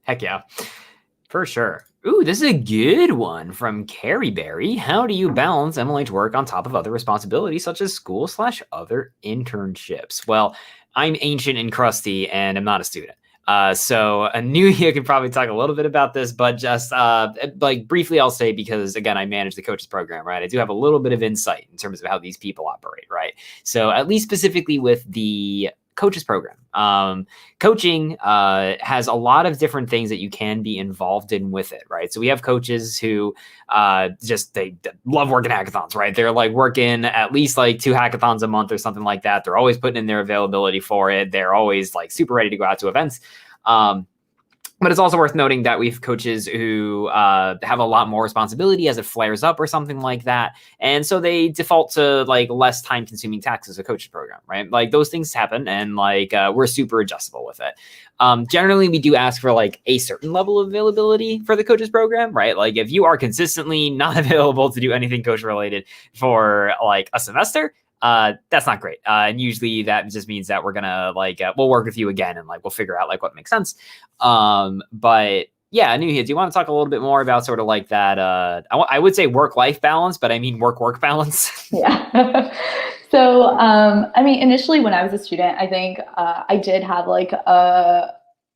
S2: Heck yeah, for sure. Ooh, this is a good one from Carrie Berry. How do you balance MLH work on top of other responsibilities such as school/other internships? Well, I'm ancient and crusty and I'm not a student. So Anuhya could probably talk a little bit about this, but just like briefly, I'll say, because again, I manage the coaches program, right? I do have a little bit of insight in terms of how these people operate, right? So at least specifically with the coaches program, coaching has a lot of different things that you can be involved in with it, right? So we have coaches who they love working hackathons, right? They're like working at least like 2 hackathons a month or something like that. They're always putting in their availability for it. They're always like super ready to go out to events. But it's also worth noting that we have coaches who have a lot more responsibility as it flares up or something like that. And so they default to like less time consuming tasks as a coach's program, right? Like those things happen, and like we're super adjustable with it. Generally, we do ask for like a certain level of availability for the coaches program, right? Like if you are consistently not available to do anything coach related for like a semester, that's not great. And usually that just means that we're gonna like we'll work with you again and like we'll figure out like what makes sense. But yeah, Anuhya, do you want to talk a little bit more about sort of like that? I would say work-life balance, but I mean work balance.
S3: Yeah. So, I mean, initially when I was a student, I think I did have like a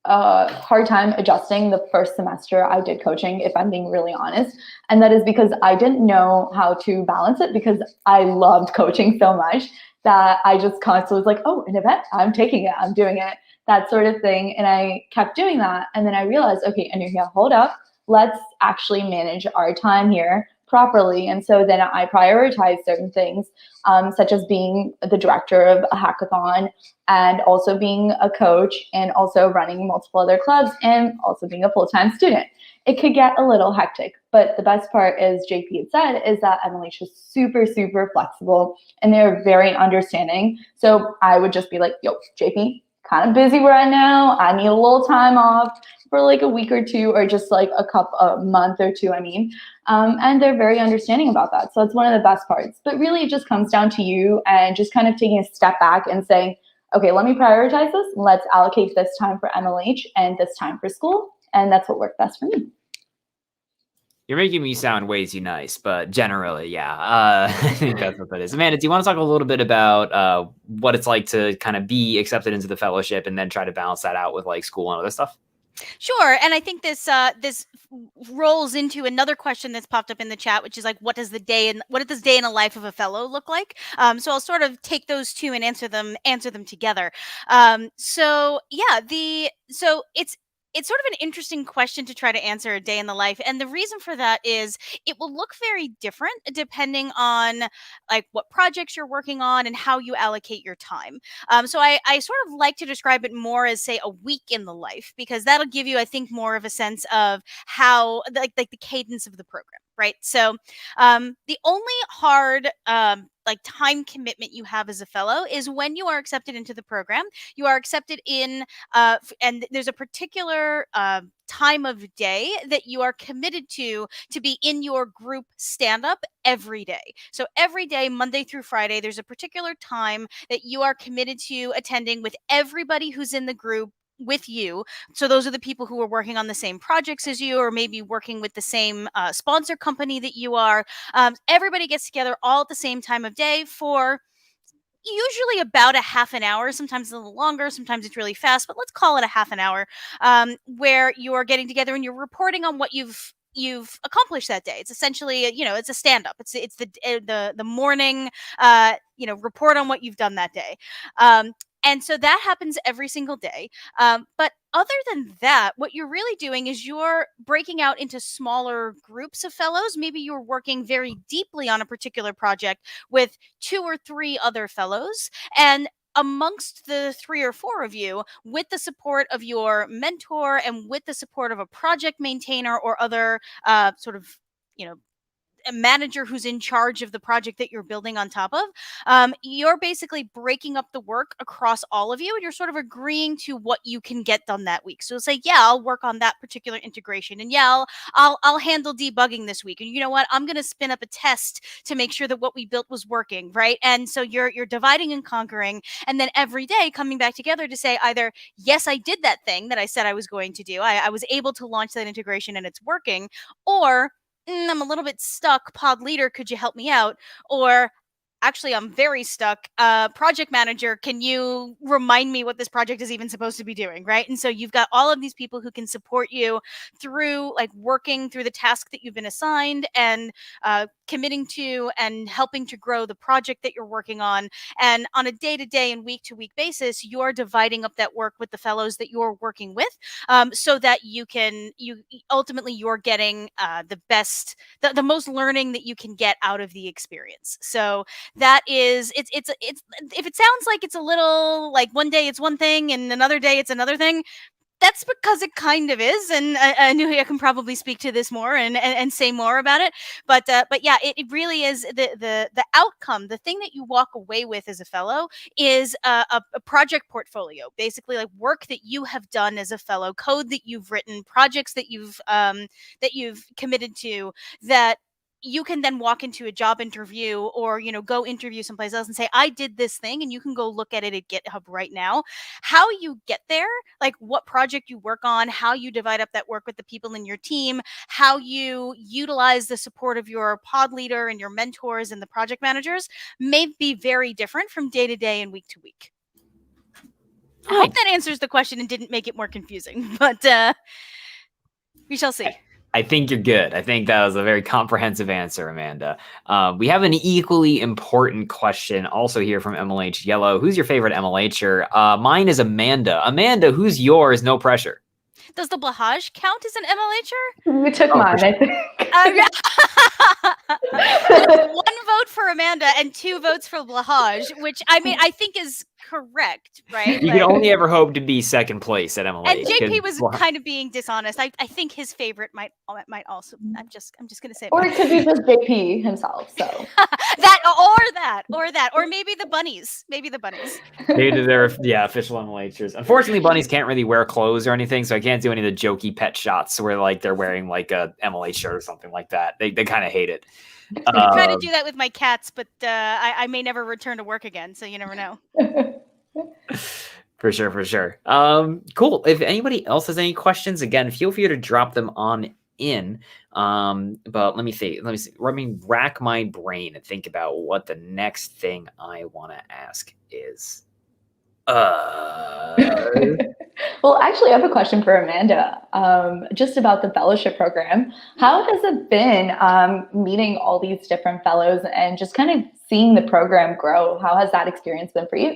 S3: hard time adjusting the first semester I did coaching, if I'm being really honest. And that is because I didn't know how to balance it, because I loved coaching so much that I just constantly was like, oh, an event, I'm taking it, I'm doing it, that sort of thing. And I kept doing that. And then I realized, okay, Anuhya, hold up. Let's actually manage our time here properly. And so then I prioritized certain things, such as being the director of a hackathon, and also being a coach, and also running multiple other clubs, and also being a full-time student. It could get a little hectic, but the best part, as JP had said, is that MLH is super, super flexible, and they're very understanding. So I would just be like, yo, JP, kind of busy right now. I need a little time off for like a week or two, or just like a month or two, I mean. And they're very understanding about that. So it's one of the best parts. But really, it just comes down to you and just kind of taking a step back and saying, okay, let me prioritize this. Let's allocate this time for MLH and this time for school. And that's what worked best for me.
S2: You're making me sound way too nice, but generally, yeah, I think that's what that is. Amanda, do you want to talk a little bit about what it's like to kind of be accepted into the fellowship and then try to balance that out with like school and other stuff?
S4: Sure, and I think this rolls into another question that's popped up in the chat, which is like, what does day in the life of a fellow look like? So I'll sort of take those two and answer them together. So yeah, so it's sort of an interesting question to try to answer a day in the life, and the reason for that is it will look very different depending on like what projects you're working on and how you allocate your time. So I sort of like to describe it more as, say, a week in the life, because that'll give you, I think, more of a sense of how like the cadence of the program, right? So the only hard like time commitment you have as a fellow is when you are accepted into the program. You are accepted in, and there's a particular time of day that you are committed to be in your group stand up every day. So every day, Monday through Friday, there's a particular time that you are committed to attending with everybody who's in the group with you. So those are the people who are working on the same projects as you, or maybe working with the same sponsor company that you are. Everybody gets together all at the same time of day for usually about a half an hour, sometimes a little longer, sometimes it's really fast, but let's call it a half an hour, where you're getting together and you're reporting on what you've accomplished that day. It's essentially, it's a stand up. It's the morning, report on what you've done that day. And so that happens every single day. But other than that, what you're really doing is you're breaking out into smaller groups of fellows. Maybe you're working very deeply on a particular project with 2 or 3 other fellows. And amongst the 3 or 4 of you, with the support of your mentor and with the support of a project maintainer or other sort of, a manager who's in charge of the project that you're building on top of, you're basically breaking up the work across all of you, and you're sort of agreeing to what you can get done that week. So say, yeah, I'll work on that particular integration, and yeah, I'll handle debugging this week, and you know what, I'm going to spin up a test to make sure that what we built was working, right? And so you're dividing and conquering, and then every day coming back together to say either, yes, I did that thing that I said I was going to do, I was able to launch that integration and it's working, or I'm a little bit stuck. Pod leader, could you help me out? Or actually, I'm very stuck. Project manager, can you remind me what this project is even supposed to be doing, right? And so you've got all of these people who can support you through like working through the task that you've been assigned, and committing to and helping to grow the project that you're working on. And on a day-to-day and week-to-week basis, you're dividing up that work with the fellows that you're working with, so that you ultimately you're getting the best, the most learning that you can get out of the experience. So that is, it's if it sounds like it's a little like one day it's one thing and another day it's another thing, that's because it kind of is, and Anuhya can probably speak to this more and say more about it. But yeah, it really is the outcome. The thing that you walk away with as a fellow is a project portfolio, basically like work that you have done as a fellow, code that you've written, projects that you've committed to, that you can then walk into a job interview or, go interview someplace else and say, I did this thing, and you can go look at it at GitHub right now. How you get there, like what project you work on, how you divide up that work with the people in your team, how you utilize the support of your pod leader and your mentors and the project managers may be very different from day to day and week to week. I hope that answers the question and didn't make it more confusing, but we shall see.
S2: I think you're good. I think that was a very comprehensive answer, Amanda. We have an equally important question also here from MLH Yellow. Who's your favorite MLHer? Mine is Amanda. Amanda, who's yours? No pressure.
S4: Does the Blahaj count as an MLHer?
S3: You took mine, I think.
S4: One vote for Amanda and 2 votes for Blahaj, which I think is correct, right?
S2: You can only ever hope to be second place at MLH.
S4: And JP was kind of being dishonest. I think his favorite might also. I'm just gonna say.
S3: Or it could be just JP himself. So
S4: or maybe the bunnies. Maybe
S2: they're official MLHers. Unfortunately, bunnies can't really wear clothes or anything, so I can't do any of the jokey pet shots where like they're wearing like a MLH shirt or something like that. They kind of hate it.
S4: I try to do that with my cats, but I may never return to work again, so you never know.
S2: For sure. Cool. If anybody else has any questions, again, feel free to drop them on in. But let me see. Let me rack my brain and think about what the next thing I want to ask is.
S3: Well, actually, I have a question for Amanda, just about the fellowship program. How has it been meeting all these different fellows and just kind of seeing the program grow? How has that experience been for you?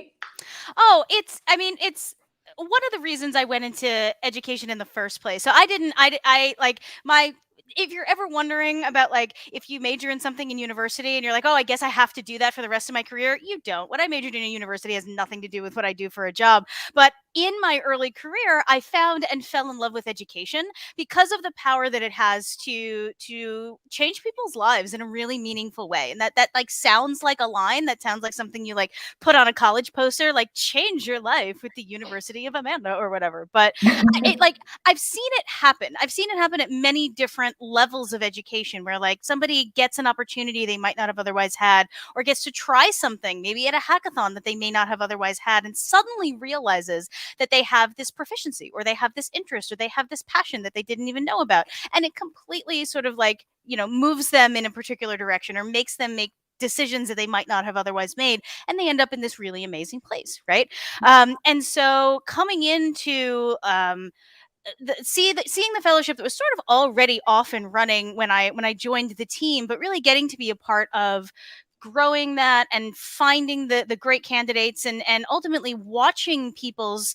S4: Oh, it's one of the reasons I went into education in the first place. So if you're ever wondering about like if you major in something in university and you're like, oh, I guess I have to do that for the rest of my career, you don't. What I majored in university has nothing to do with what I do for a job. But in my early career, I found and fell in love with education because of the power that it has to change people's lives in a really meaningful way. And that like sounds like a line that sounds like something you like put on a college poster, like change your life with the University of Amanda or whatever. But I've seen it happen. I've seen it happen at many different levels of education where like somebody gets an opportunity they might not have otherwise had, or gets to try something maybe at a hackathon that they may not have otherwise had, and suddenly realizes that they have this proficiency or they have this interest or they have this passion that they didn't even know about. And it completely sort of like, moves them in a particular direction or makes them make decisions that they might not have otherwise made, and they end up in this really amazing place, right? And so coming into seeing the fellowship that was sort of already off and running when I joined the team, but really getting to be a part of growing that and finding the great candidates and ultimately watching people's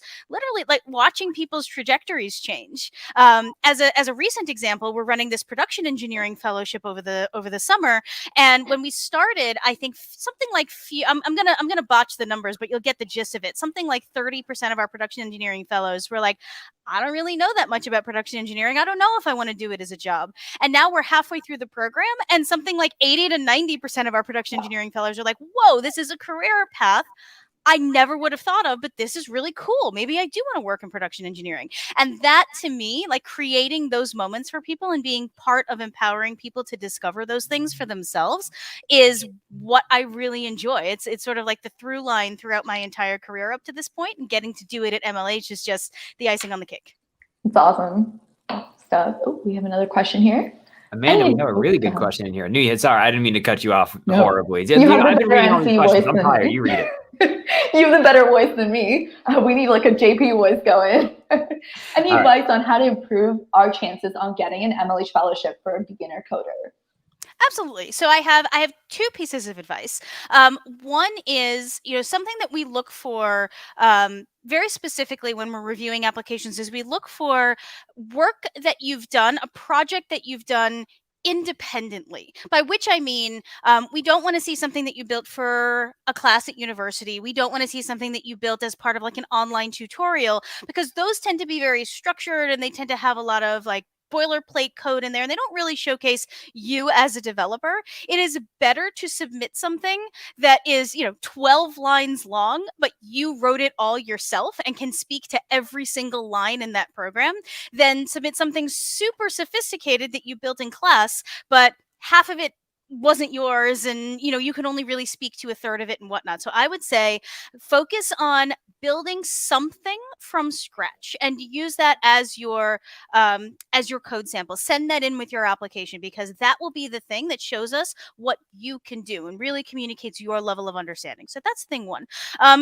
S4: trajectories change. As a recent example, we're running this production engineering fellowship over the summer, and when we started, I think something like I'm gonna botch the numbers, but you'll get the gist of it. Something like 30% of our production engineering fellows were like, I don't really know that much about production engineering. I don't know if I want to do it as a job. And now we're halfway through the program, and something like 80 to 90% of our production engineering fellows are like, whoa, this is a career path I never would have thought of, but this is really cool. Maybe I do want to work in production engineering. And that, to me, like creating those moments for people and being part of empowering people to discover those things for themselves is what I really enjoy. It's sort of like the through line throughout my entire career up to this point, and getting to do it at MLH is just the icing on the cake.
S3: It's awesome stuff. Oh, we have another question here.
S2: Amanda, we have a really good question in here. Sorry, I didn't mean to cut you off horribly.
S3: You have
S2: I've been reading all these questions. I'm tired. You read it.
S3: You have a better voice than me. We need like a JP voice going. Any advice on how to improve our chances on getting an MLH fellowship for a beginner coder?
S4: Absolutely. So I have 2 pieces of advice. One is, something that we look for very specifically when we're reviewing applications is we look for work that you've done, a project that you've done independently, by which I mean we don't want to see something that you built for a class at university. We don't want to see something that you built as part of like an online tutorial, because those tend to be very structured and they tend to have a lot of like boilerplate code in there, and they don't really showcase you as a developer. It is better to submit something that is, 12 lines long, but you wrote it all yourself and can speak to every single line in that program, than submit something super sophisticated that you built in class, but half of it wasn't yours, and you can only really speak to a third of it and whatnot. So I would say focus on building something from scratch and use that as your code sample. Send that in with your application, because that will be the thing that shows us what you can do and really communicates your level of understanding. So that's thing one.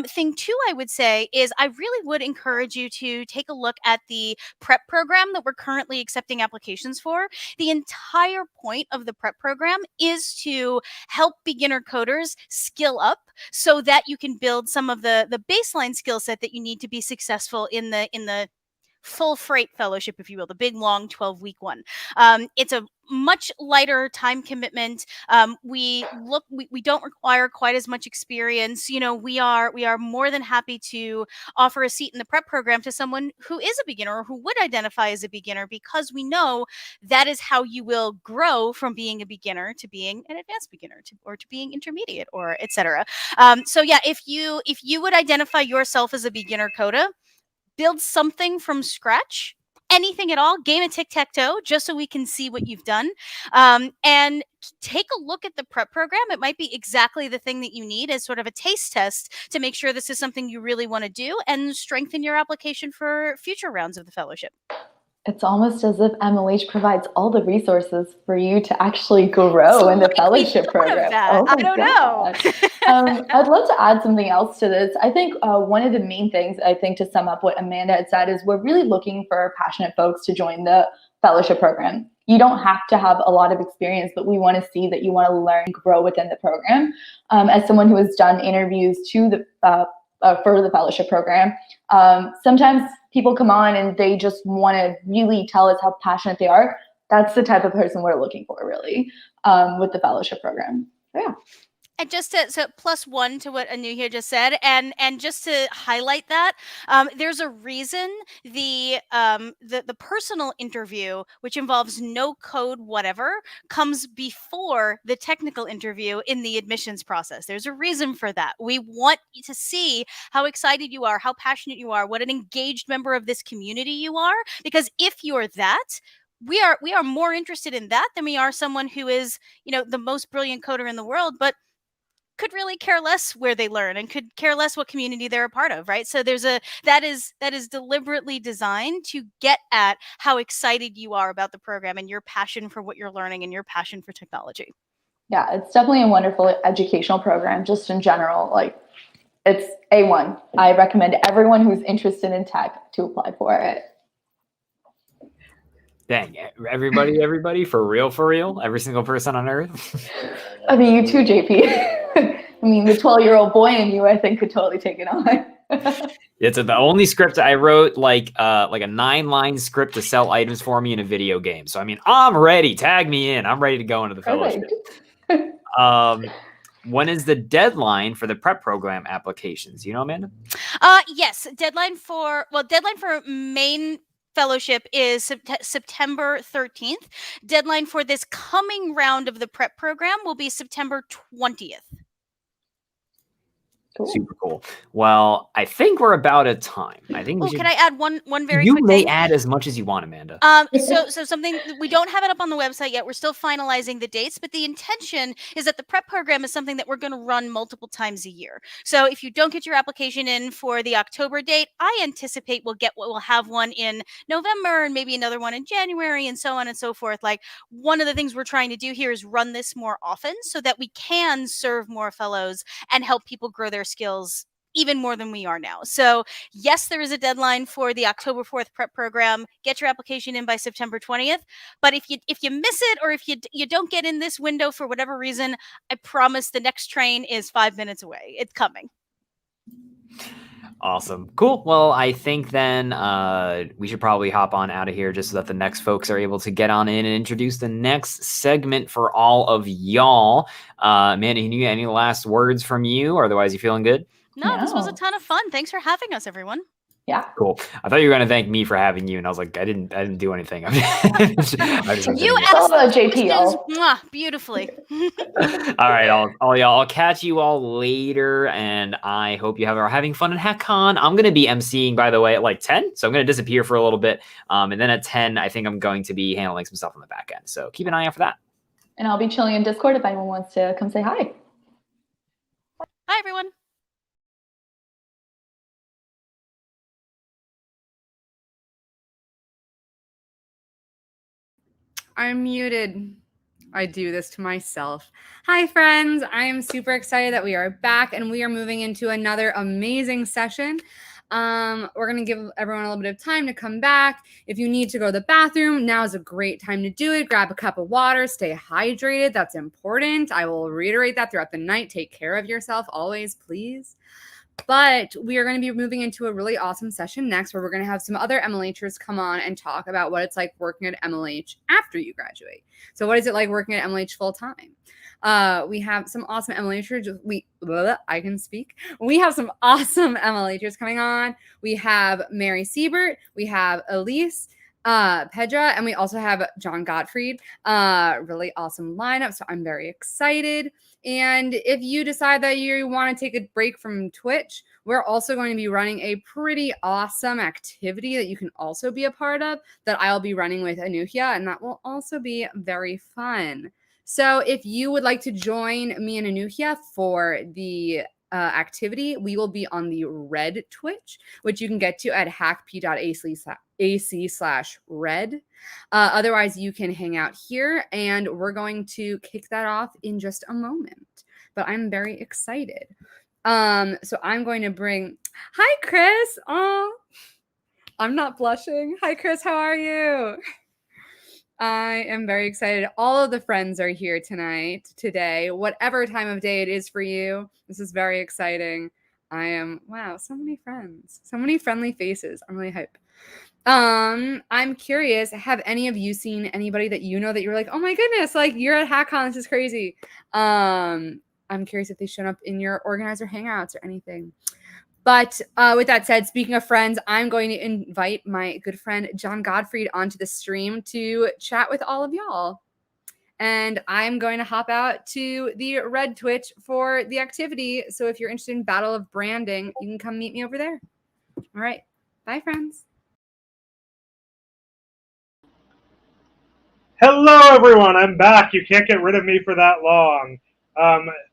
S4: Thing two, I would say, is I really would encourage you to take a look at the prep program that we're currently accepting applications for. The entire point of the prep program is to help beginner coders skill up so that you can build some of the baseline skill set that you need to be successful in the full freight fellowship, if you will, the big long 12-week one. It's a much lighter time commitment. We don't require quite as much experience. We are more than happy to offer a seat in the prep program to someone who is a beginner or who would identify as a beginner, because we know that is how you will grow from being a beginner to being an advanced beginner or to being intermediate, or etc. So yeah, if you would identify yourself as a beginner coda, build something from scratch, anything at all, game of tic-tac-toe, just so we can see what you've done. And take a look at the prep program. It might be exactly the thing that you need as sort of a taste test to make sure this is something you really want to do, and strengthen your application for future rounds of the fellowship.
S3: It's almost as if MLH provides all the resources for you to actually grow in the fellowship program.
S4: Oh I don't know.
S3: I'd love to add something else to this. I think one of the main things, I think, to sum up what Amanda had said, is we're really looking for passionate folks to join the fellowship program. You don't have to have a lot of experience, but we want to see that you want to learn and grow within the program. As someone who has done interviews for the fellowship program, sometimes people come on and they just want to really tell us how passionate they are. That's the type of person we're looking for, really, with the fellowship program. So, yeah.
S4: And just so +1 to what Anu here just said, and just to highlight that, there's a reason the personal interview, which involves no code whatever, comes before the technical interview in the admissions process. There's a reason for that. We want you to see how excited you are, how passionate you are, what an engaged member of this community you are. Because if you're that, we are more interested in that than we are someone who is, the most brilliant coder in the world, but could really care less where they learn and could care less what community they're a part of, right? So that is deliberately designed to get at how excited you are about the program and your passion for what you're learning and your passion for technology.
S3: Yeah, it's definitely a wonderful educational program, just in general. Like, it's A1. I recommend everyone who's interested in tech to apply for it.
S2: Dang, everybody, for real, every single person on earth.
S3: I mean, you too, JP. I mean, the 12-year-old boy in you, I think, could totally take it on.
S2: It's the only script I wrote, like a 9-line script to sell items for me in a video game. So I mean, I'm ready. Tag me in. I'm ready to go into the fellowship. When is the deadline for the prep program applications? You know, Amanda?
S4: Yes, deadline for main fellowship is September 13th. Deadline for this coming round of the prep program will be September 20th.
S3: Cool.
S2: Super cool. Well, I think we're about at time. I think we should...
S4: Can I add one very
S2: quick thing?
S4: You may
S2: add as much as you want, Amanda.
S4: So something, we don't have it up on the website yet. We're still finalizing the dates, but the intention is that the prep program is something that we're going to run multiple times a year. So if you don't get your application in for the October date, I anticipate we'll have one in November and maybe another one in January and so on and so forth. Like, one of the things we're trying to do here is run this more often so that we can serve more fellows and help people grow their skills even more than we are now. So yes, there is a deadline for the October 4th prep program. Get your application in by September 20th. But if you miss it, or if you don't get in this window for whatever reason, I promise the next train is 5 minutes away. It's coming.
S2: Awesome. Cool. Well, I think then we should probably hop on out of here just so that the next folks are able to get on in and introduce the next segment for all of y'all. Amanda, any last words from you? Or otherwise, you feeling good?
S4: No, this was a ton of fun. Thanks for having us, everyone.
S3: Yeah.
S2: Cool. I thought you were going to thank me for having you, and I was like, I didn't do anything.
S4: You asked JP beautifully.
S2: All right, I'll catch you all later, and I hope you are having fun at Hackcon. I'm going to be emceeing, by the way, at like 10, so I'm going to disappear for a little bit, and then at 10, I think I'm going to be handling some stuff on the back end. So keep an eye out for that.
S3: And I'll be chilling in Discord if anyone wants to come say hi.
S4: Hi, everyone.
S1: I'm muted. I do this to myself. Hi, friends. I am super excited that we are back and we are moving into another amazing session. We're going to give everyone a little bit of time to come back. If you need to go to the bathroom, now is a great time to do it. Grab a cup of water, stay hydrated. That's important. I will reiterate that throughout the night. Take care of yourself always, please. But we are going to be moving into a really awesome session next where we're going to have some other MLHers come on and talk about what it's like working at MLH after you graduate. So what is it like working at MLH full time? We have some awesome MLHers. I can speak. We have some awesome MLHers coming on. We have Mary Siebert. We have Elise. Pedra, and we also have John Gottfried. Really awesome lineup. So I'm very excited. And if you decide that you want to take a break from Twitch, we're also going to be running a pretty awesome activity that you can also be a part of that I'll be running with Anuhya, and that will also be very fun. So if you would like to join me and Anuhya for the activity, we will be on the red Twitch, which you can get to at hackp.ac/red. Otherwise, you can hang out here, and we're going to kick that off in just a moment. But I'm very excited. So I'm going to bring. Hi, Chris. Oh, I'm not blushing. Hi, Chris. How are you? I am very excited. All of the friends are here today, whatever time of day it is for you. This is very exciting. Wow, so many friends, so many friendly faces. I'm really hyped. I'm curious, have any of you seen anybody that you know that you're like, oh my goodness, like you're at Hackcon, this is crazy. I'm curious if they showed up in your organizer hangouts or anything. But with that said, speaking of friends, I'm going to invite my good friend John Gottfried onto the stream to chat with all of y'all. And I'm going to hop out to the red Twitch for the activity. So if you're interested in Battle of Branding, you can come meet me over there. All right. Bye, friends.
S5: Hello, everyone. I'm back. You can't get rid of me for that long.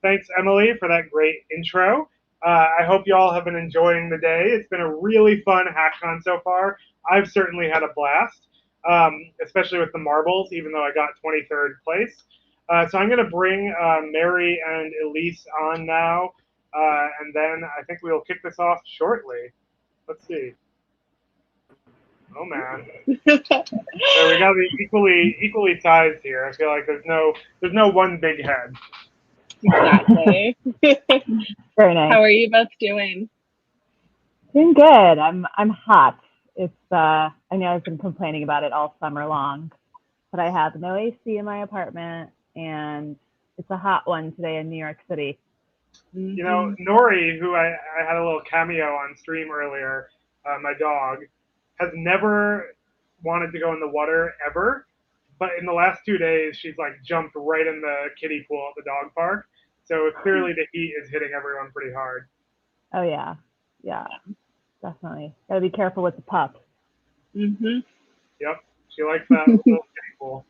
S5: Thanks, Emily, for that great intro. I hope you all have been enjoying the day. It's been a really fun Hackcon so far. I've certainly had a blast, especially with the marbles, even though I got 23rd place. So I'm going to bring Mary and Elise on now, and then I think we'll kick this off shortly. Let's see. Oh man. So we got the equally sized here. I feel like there's no one big head.
S6: Exactly.
S7: Very nice.
S6: How are you both doing?
S7: Doing good. I'm hot. It's I know I've been complaining about it all summer long, but I have no AC in my apartment and it's a hot one today in New York City.
S5: You know, Nori, who I had a little cameo on stream earlier, my dog, has never wanted to go in the water ever, but in the last 2 days she's like jumped right in the kiddie pool at the dog park. So clearly the heat is hitting everyone pretty hard.
S7: Oh yeah, definitely. Gotta be careful with the pup.
S6: Mm-hmm.
S5: Yep, she likes that little kiddie pool.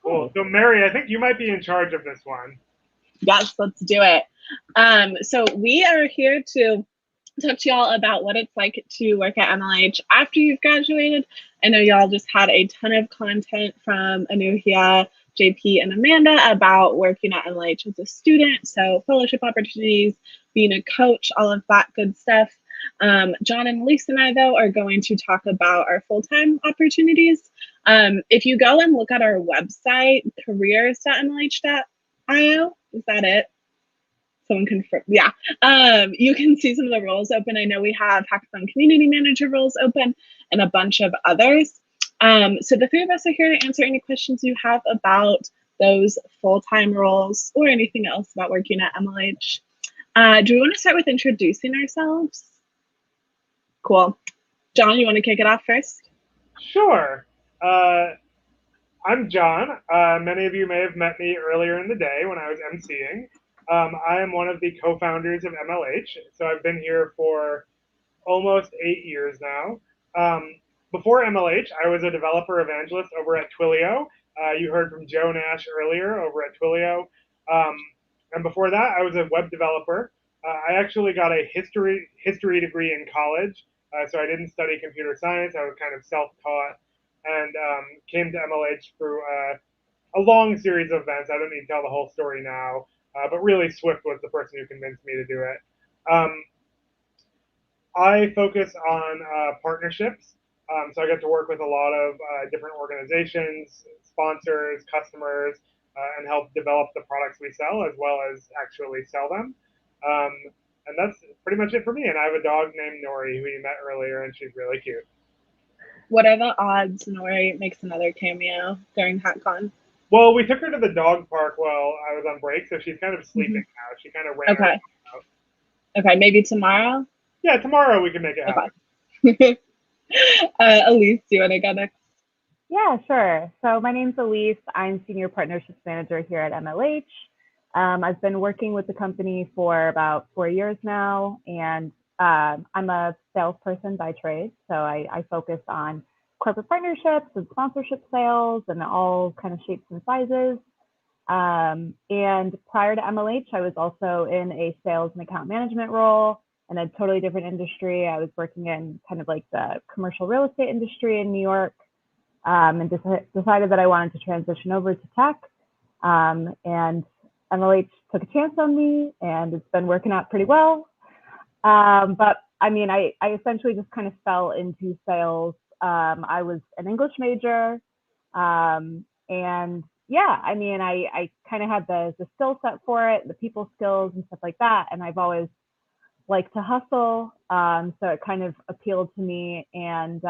S5: Cool. So Mary, I think you might be in charge of this one.
S6: Yes, let's do it. So we are here to talk to y'all about what it's like to work at MLH after you've graduated. I know y'all just had a ton of content from Anuhya, JP, and Amanda about working at MLH as a student, so fellowship opportunities, being a coach, all of that good stuff. John and Lisa and I, though, are going to talk about our full-time opportunities. If you go and look at our website, careers.mlh.io, is that it? Someone confirm. Yeah. You can see some of the roles open. I know we have Hackcon community manager roles open and a bunch of others. So the three of us are here to answer any questions you have about those full-time roles or anything else about working at MLH. Do we want to start with introducing ourselves? Cool. John, you want to kick it off first?
S5: Sure. I'm John. Many of you may have met me earlier in the day when I was emceeing. I am one of the co-founders of MLH, so I've been here for almost 8 years now. Before MLH, I was a developer evangelist over at Twilio. You heard from Joe Nash earlier over at Twilio. Um, and before that, I was a web developer. I actually got a history degree in college, so I didn't study computer science. I was kind of self-taught, and came to MLH through a long series of events. I don't need to tell the whole story now, but really Swift was the person who convinced me to do it. I focus on partnerships. So I get to work with a lot of different organizations, sponsors, customers, and help develop the products we sell as well as actually sell them. Um, and that's pretty much it for me. And I have a dog named Nori who you met earlier, and she's really cute.
S6: What are the odds Nori makes another cameo during Hackcon?
S5: Well, we took her to the dog park while I was on break, so she's kind of sleeping now. She kind of ran
S6: Okay.
S5: out.
S6: Okay, maybe tomorrow?
S5: Yeah, tomorrow we can make it happen.
S6: Okay. Elise, do you want to go next?
S7: Yeah, sure. So my name's Elise. I'm Senior Partnerships Manager here at MLH. I've been working with the company for about 4 years now, and I'm a salesperson by trade. So I focus on corporate partnerships and sponsorship sales and all kind of shapes and sizes. And prior to MLH, I was also in a sales and account management role in a totally different industry. I was working in kind of like the commercial real estate industry in New York, and decided that I wanted to transition over to tech. And MLH took a chance on me, and it's been working out pretty well. But I mean, I essentially just kind of fell into sales. I was an English major, and yeah, I mean, I kind of had the skill set for it, the people skills and stuff like that. And I've always liked to hustle. So it kind of appealed to me, and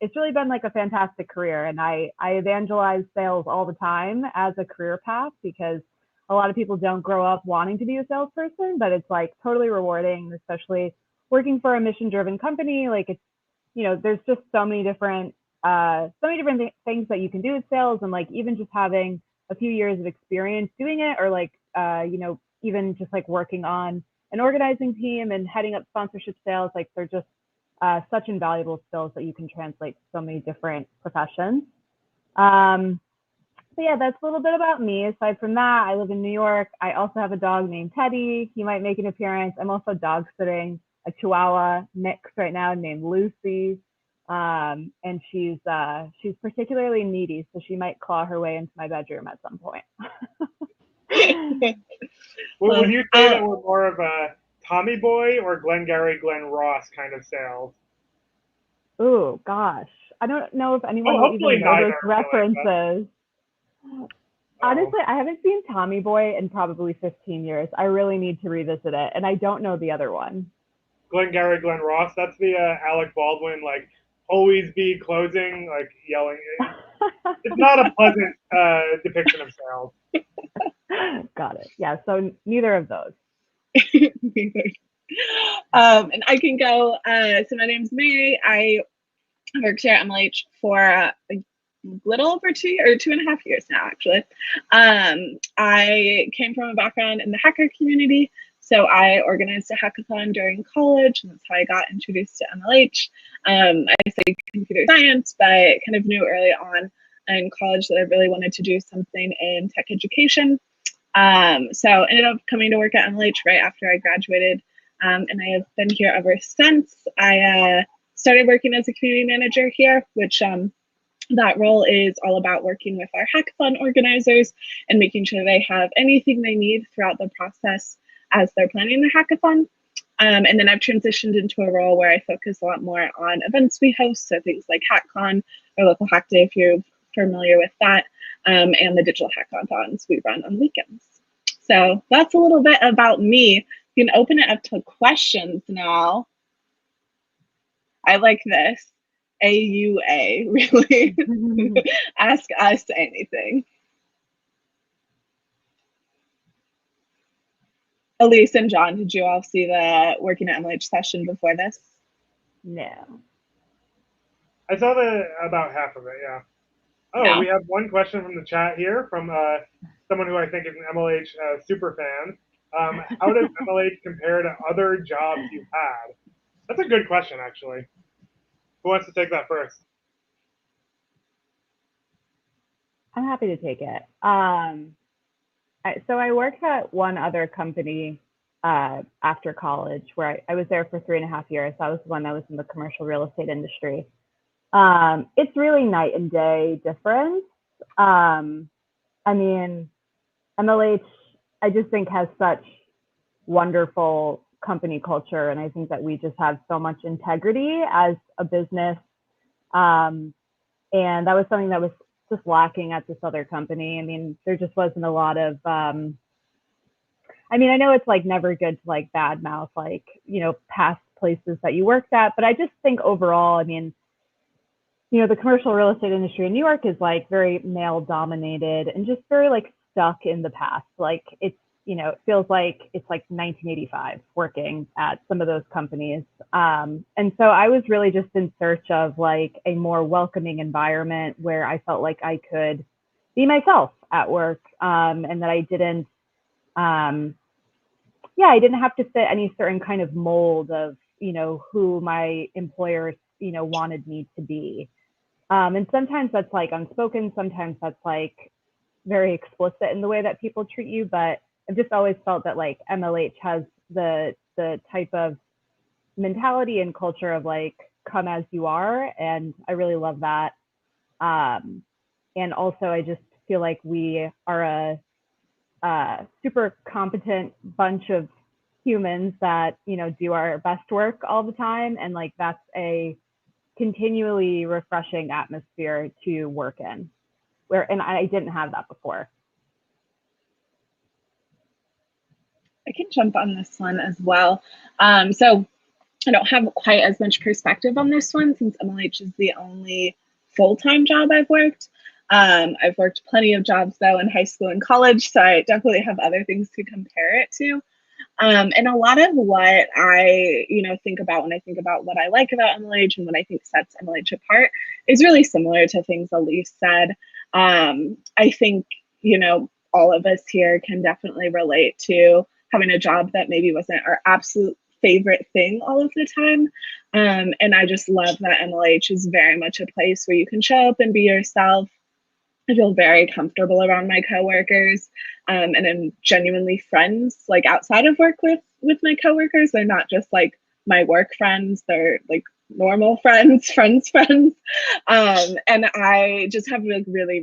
S7: it's really been like a fantastic career. And I evangelize sales all the time as a career path, because a lot of people don't grow up wanting to be a salesperson, but it's like totally rewarding, especially working for a mission-driven company. Like it's, you know, there's just so many different things that you can do with sales, and like even just having a few years of experience doing it, or like you know, even just like working on an organizing team and heading up sponsorship sales, like they're just such invaluable skills that you can translate to so many different professions. So yeah, that's a little bit about me. Aside from that, I live in New York. I also have a dog named Teddy. He might make an appearance. I'm also dog sitting a Chihuahua mix right now named Lucy. And she's particularly needy, so she might claw her way into my bedroom at some point.
S5: Would you say that we're more of a Tommy Boy or Glengarry Glen Ross kind of sales?
S7: Oh gosh, I don't know if anyone will
S5: hopefully
S7: even know those
S5: neither, really,
S7: references. Honestly, I haven't seen Tommy Boy in probably 15 years. I really need to revisit it, and I don't know the other one.
S5: Glengarry Glen Ross, that's the Alec Baldwin, like, always be closing, like, yelling. It's not a pleasant depiction of sales.
S7: Got it. Yeah, so neither of those.
S6: And I can go. So my name's May. I worked here at MLH for a little over 2 years, or 2.5 years now, actually. I came from a background in the hacker community. So I organized a hackathon during college, and that's how I got introduced to MLH. I studied computer science, but kind of knew early on in college that I really wanted to do something in tech education. So ended up coming to work at MLH right after I graduated, and I have been here ever since. I started working as a community manager here, which that role is all about working with our hackathon organizers and making sure they have anything they need throughout the process as they're planning their hackathon. And then I've transitioned into a role where I focus a lot more on events we host, so things like Hackcon or Local Hack Day, if you're familiar with that, and the digital hackathons we run on weekends. So that's a little bit about me. You can open it up to questions now. I like this. AUA, really. Ask us anything. Elise and John, did you all see the Working at MLH session before this?
S7: No.
S5: I saw about half of it, yeah. Oh,
S6: No.
S5: We have one question from the chat here from someone who I think is an MLH super fan. How does MLH compare to other jobs you've had? That's a good question, actually. Who wants to take that first?
S7: I'm happy to take it. So I worked at one other company after college where I was there for 3.5 years. That was the one that was in the commercial real estate industry. It's really night and day difference. I mean, MLH, I just think has such wonderful company culture, and I think that we just have so much integrity as a business. And that was something that was just lacking at this other company. I mean, there just wasn't a lot of I mean, I know it's like never good to like badmouth like, you know, past places that you worked at, but I just think overall, I mean, you know, the commercial real estate industry in New York is like very male dominated and just very like stuck in the past. Like it's, you know, it feels like it's like 1985 working at some of those companies. And so I was really just in search of like a more welcoming environment where I felt like I could be myself at work, and that I didn't, I didn't have to fit any certain kind of mold of, you know, who my employers, you know, wanted me to be. And sometimes that's like unspoken, sometimes that's like very explicit in the way that people treat you, but I've just always felt that like MLH has the type of mentality and culture of like come as you are, and I really love that. And also I just feel like we are a super competent bunch of humans that, you know, do our best work all the time, and like that's a continually refreshing atmosphere to work in, and I didn't have that before.
S6: I can jump on this one as well. So I don't have quite as much perspective on this one since MLH is the only full-time job I've worked. I've worked plenty of jobs though in high school and college, so I definitely have other things to compare it to. And a lot of what I, you know, think about when I think about what I like about MLH and what I think sets MLH apart is really similar to things Elise said. I think, you know, all of us here can definitely relate to having a job that maybe wasn't our absolute favorite thing all of the time. And I just love that MLH is very much a place where you can show up and be yourself. I feel very comfortable around my coworkers, and I'm genuinely friends like outside of work with my coworkers. They're not just like my work friends, they're like normal friends, friends. And I just have like really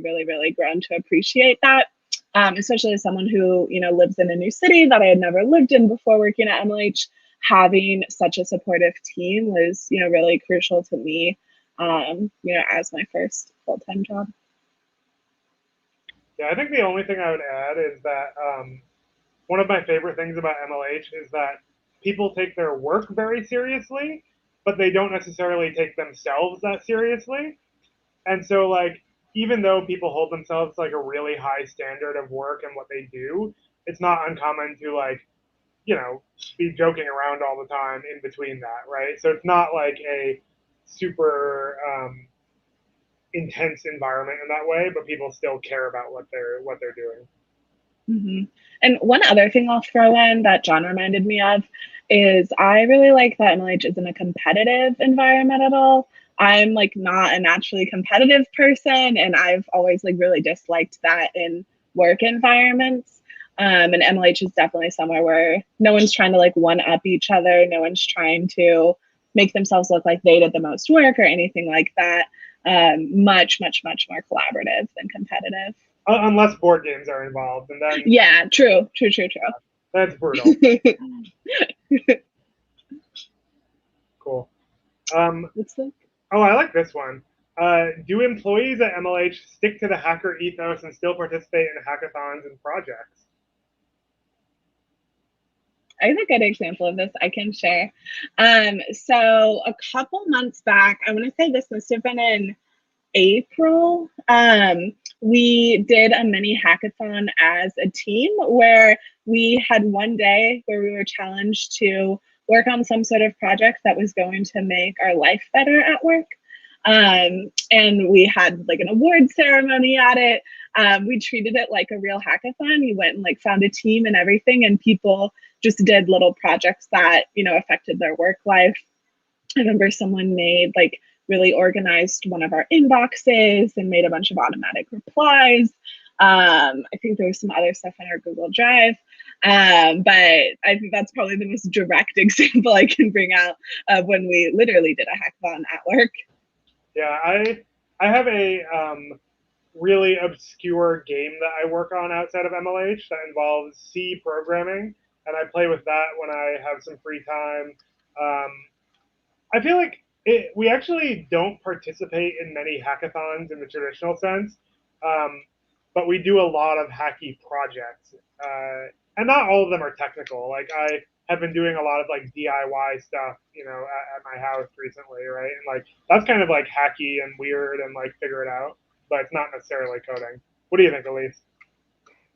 S6: grown to appreciate that, especially as someone who, you know, lives in a new city that I had never lived in before working at MLH. Having such a supportive team was, you know, really crucial to me, you know, as my first full-time job.
S5: Yeah, I think the only thing I would add is that one of my favorite things about MLH is that people take their work very seriously, but they don't necessarily take themselves that seriously. And so, like, even though people hold themselves to, like, a really high standard of work and what they do, it's not uncommon to, like, you know, be joking around all the time in between that, right? So it's not like a super intense environment in that way, but people still care about what they're doing.
S6: Mm-hmm. And one other thing I'll throw in that John reminded me of is I really like that MLH isn't a competitive environment at all. I'm like not a naturally competitive person, and I've always like really disliked that in work environments. And MLH is definitely somewhere where no one's trying to like one up each other. No one's trying to make themselves look like they did the most work or anything like that. Much more collaborative than competitive.
S5: Unless board games are involved, and then
S6: yeah, true.
S5: That's brutal. Cool. Oh, I like this one. Do employees at MLH stick to the hacker ethos and still participate in hackathons and projects?
S6: I have a good example of this I can share. So a couple months back, I want to say this must have been in April, we did a mini hackathon as a team where we had one day where we were challenged to work on some sort of project that was going to make our life better at work. And we had like an award ceremony at it. We treated it like a real hackathon. We went and like found a team and everything, and people just did little projects that, you know, affected their work life. I remember someone made like really organized one of our inboxes and made a bunch of automatic replies. I think there was some other stuff in our Google Drive. But I think that's probably the most direct example I can bring out of when we literally did a hackathon at work.
S5: Yeah, I have a really obscure game that I work on outside of MLH that involves C programming, and I play with that when I have some free time. I feel like we actually don't participate in many hackathons in the traditional sense, um, but we do a lot of hacky projects, and not all of them are technical. Like I have been doing a lot of like DIY stuff, at my house recently, right? And like that's kind of like hacky and weird and like figure it out, but it's not necessarily coding. What do you think, Elise?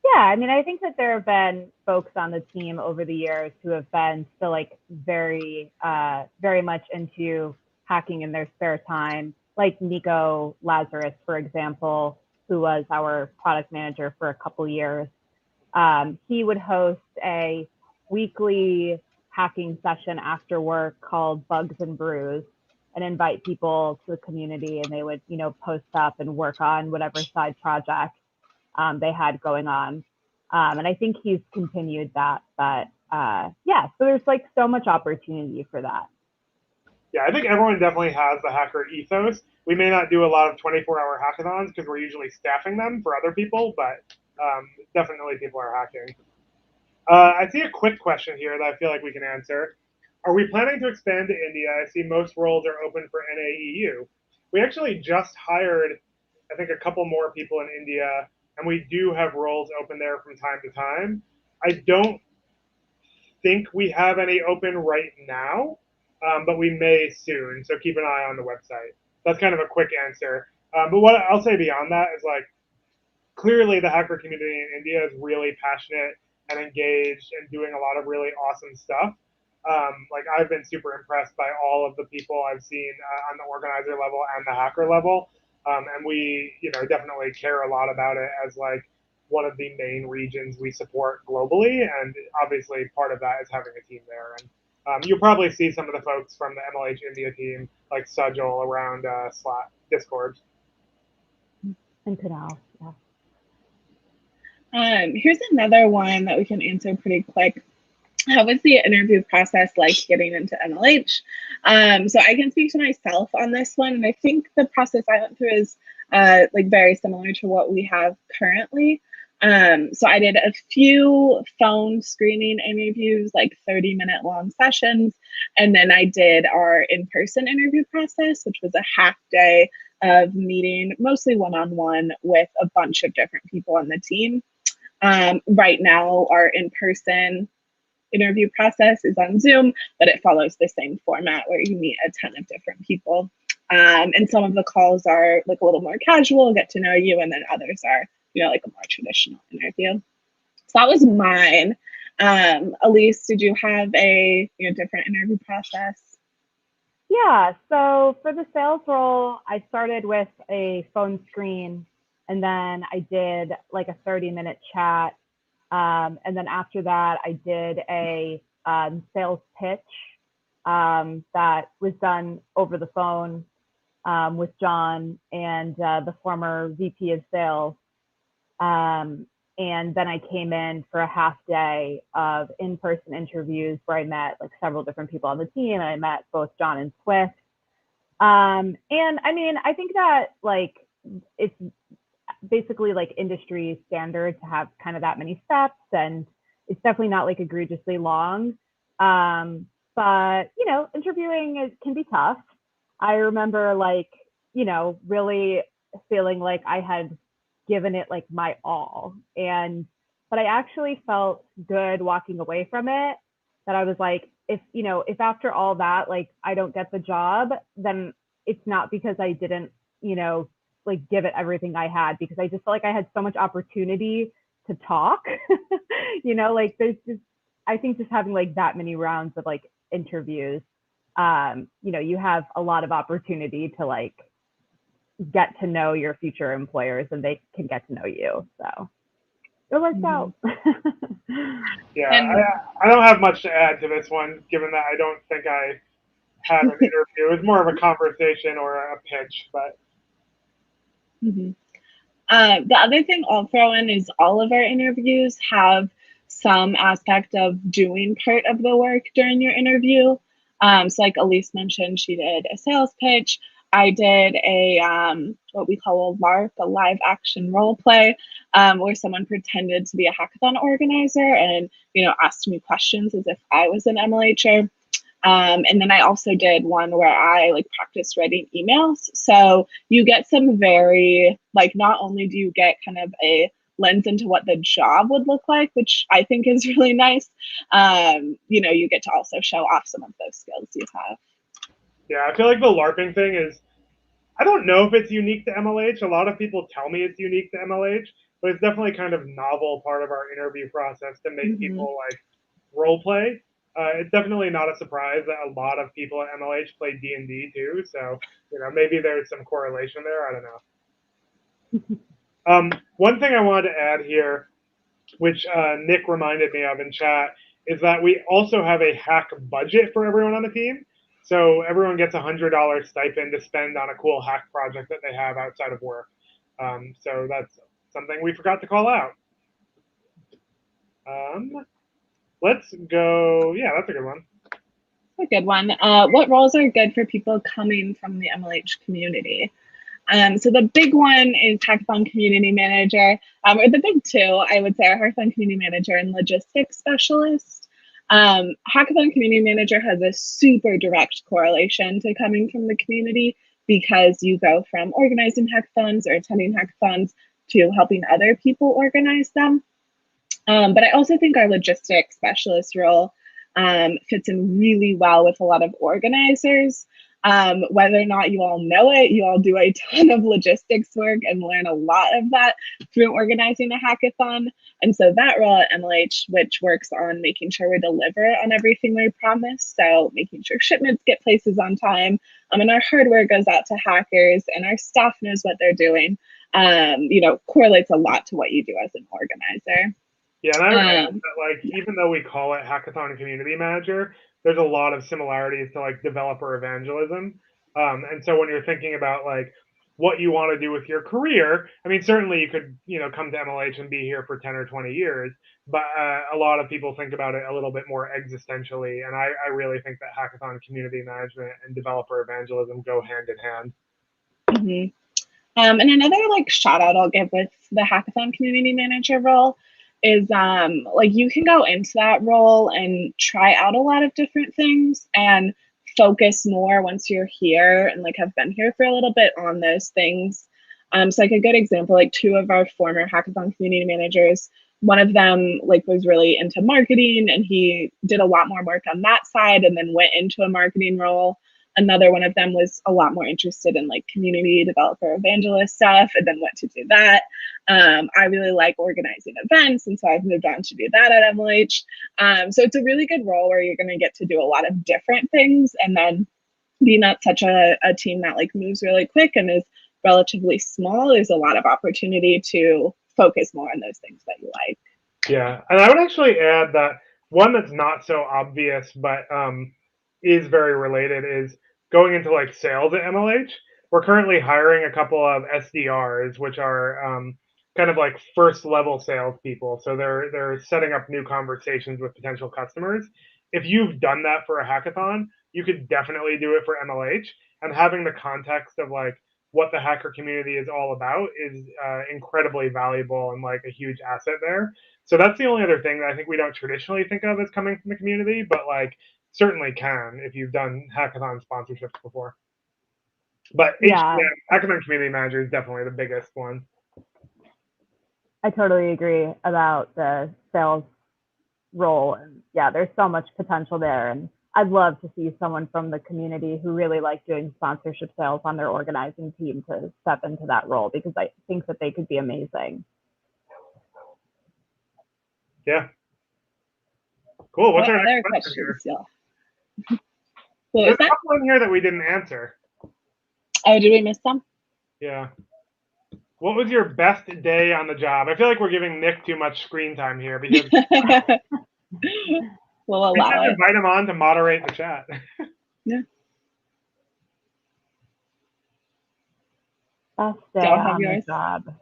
S7: Yeah, I mean, I think that there have been folks on the team over the years who have been still like very, very much into hacking in their spare time, like Nico Lazarus, for example, who was our product manager for a couple years. He would host a weekly hacking session after work called Bugs and Brews and invite people to the community, and they would, post up and work on whatever side project they had going on. And I think he's continued that. But yeah, so there's like so much opportunity for that.
S5: Yeah, I think everyone definitely has the hacker ethos. We may not do a lot of 24-hour hackathons because we're usually staffing them for other people, but definitely people are hacking. I see a quick question here that I feel like we can answer. Are we planning to expand to India? I see most roles are open for NAEU. We actually just hired, I think, a couple more people in India, and we do have roles open there from time to time. I don't think we have any open right now, but we may soon. So keep an eye on the website. That's kind of a quick answer. But what I'll say beyond that is like, clearly the hacker community in India is really passionate and engaged and doing a lot of really awesome stuff. Like I've been super impressed by all of the people I've seen on the organizer level and the hacker level. And we, definitely care a lot about it as like one of the main regions we support globally. And obviously part of that is having a team there. And you'll probably see some of the folks from the MLH India team, like Sajal, around Slack, Discord.
S7: And Kunal, yeah.
S6: Here's another one that we can answer pretty quick. How was the interview process like getting into MLH? So I can speak to myself on this one, and I think the process I went through is like very similar to what we have currently. So I did a few phone screening interviews, like 30-minute long sessions, and then I did our in-person interview process, which was a half day of meeting mostly one-on-one with a bunch of different people on the team. Right now, our in-person interview process is on Zoom, but it follows the same format where you meet a ton of different people. And some of the calls are like a little more casual, get to know you, and then others are, like a more traditional interview. So that was mine. Elise, did you have a different interview process?
S7: Yeah, so for the sales role, I started with a phone screen, and then I did like a 30-minute chat. And then after that, I did a sales pitch that was done over the phone with John and the former VP of sales. And then I came in for a half day of in-person interviews where I met like several different people on the team. I met both John and Swift. And I mean, I think that like it's basically like industry standard to have kind of that many steps, and it's definitely not like egregiously long. But interviewing can be tough. I remember like, really feeling like I had given it like my all, but I actually felt good walking away from it, that I was like, if after all that, like I don't get the job, then it's not because I didn't, like give it everything I had, because I just felt like I had so much opportunity to talk. Like there's just, I think just having like that many rounds of like interviews, you have a lot of opportunity to like get to know your future employers, and they can get to know you. So it worked out.
S5: Yeah, I don't have much to add to this one, given that I don't think I had an interview. It was more of a conversation or a pitch, but.
S6: Mm-hmm. The other thing I'll throw in is all of our interviews have some aspect of doing part of the work during your interview. So like Elise mentioned, she did a sales pitch. I did a what we call a LARP, a live action role play, where someone pretended to be a hackathon organizer and asked me questions as if I was an MLHer. And then I also did one where I practiced writing emails. So you get some very not only do you get kind of a lens into what the job would look like, which I think is really nice. You get to also show off some of those skills you have.
S5: Yeah, I feel like the LARPing thing is, I don't know if it's unique to MLH. A lot of people tell me it's unique to MLH, but it's definitely kind of novel part of our interview process to make people role play. It's definitely not a surprise that a lot of people at MLH play D&D too. So, maybe there's some correlation there. I don't know. One thing I wanted to add here, which Nick reminded me of in chat, is that we also have a hack budget for everyone on the team. So everyone gets $100 stipend to spend on a cool hack project that they have outside of work. So that's something we forgot to call out. Let's go. Yeah, that's a good one.
S6: A good one. What roles are good for people coming from the MLH community? So the big one is Hackathon Community Manager, or the big two, I would say, are Hackathon Community Manager and Logistics Specialist. Hackathon Community Manager has a super direct correlation to coming from the community because you go from organizing hackathons or attending hackathons to helping other people organize them. But I also think our Logistics Specialist role fits in really well with a lot of organizers. Whether or not you all know it, you all do a ton of logistics work and learn a lot of that through organizing a hackathon. And so that role at MLH, which works on making sure we deliver on everything we promise, so making sure shipments get places on time, and our hardware goes out to hackers, and our staff knows what they're doing, correlates a lot to what you do as an organizer.
S5: Yeah, and I would add that, even though we call it Hackathon Community Manager, there's a lot of similarities to developer evangelism. And so when you're thinking about what you want to do with your career, I mean, certainly you could come to MLH and be here for 10 or 20 years, but a lot of people think about it a little bit more existentially, and I really think that Hackathon Community Management and developer evangelism go hand in hand.
S6: Mm-hmm. And another shout out I'll give with the Hackathon Community Manager role is you can go into that role and try out a lot of different things and focus more once you're here and have been here for a little bit on those things. So a good example, two of our former Hackathon community managers, one of them was really into marketing and he did a lot more work on that side and then went into a marketing role. Another one of them was a lot more interested in community developer evangelist stuff and then went to do that. I really like organizing events, and so I've moved on to do that at MLH. So it's a really good role where you're going to get to do a lot of different things and then be not such a team that moves really quick and is relatively small. There's a lot of opportunity to focus more on those things that you like.
S5: Yeah, and I would actually add that one that's not so obvious but is very related is going into sales at MLH. We're currently hiring a couple of SDRs, which are kind of first level salespeople. So they're setting up new conversations with potential customers. If you've done that for a hackathon, you could definitely do it for MLH. And having the context of what the hacker community is all about is incredibly valuable and a huge asset there. So that's the only other thing that I think we don't traditionally think of as coming from the community, but certainly can if you've done hackathon sponsorships before. But
S7: Yeah.
S5: Hackathon Community Manager is definitely the biggest one.
S7: I totally agree about the sales role. And yeah, there's so much potential there. And I'd love to see someone from the community who really likes doing sponsorship sales on their organizing team to step into that role because I think that they could be amazing.
S5: Yeah. Cool. What's our
S6: other
S5: next question
S6: questions?
S5: here?
S6: There's
S5: a couple in here that we didn't answer.
S6: Oh, did we miss some?
S5: Yeah. What was your best day on the job? I feel like we're giving Nick too much screen time here because
S6: we'll allow it.
S5: Invite him on to moderate the chat.
S6: Yeah.
S7: Best day
S6: Y'all have
S7: on the
S6: yours?
S7: job.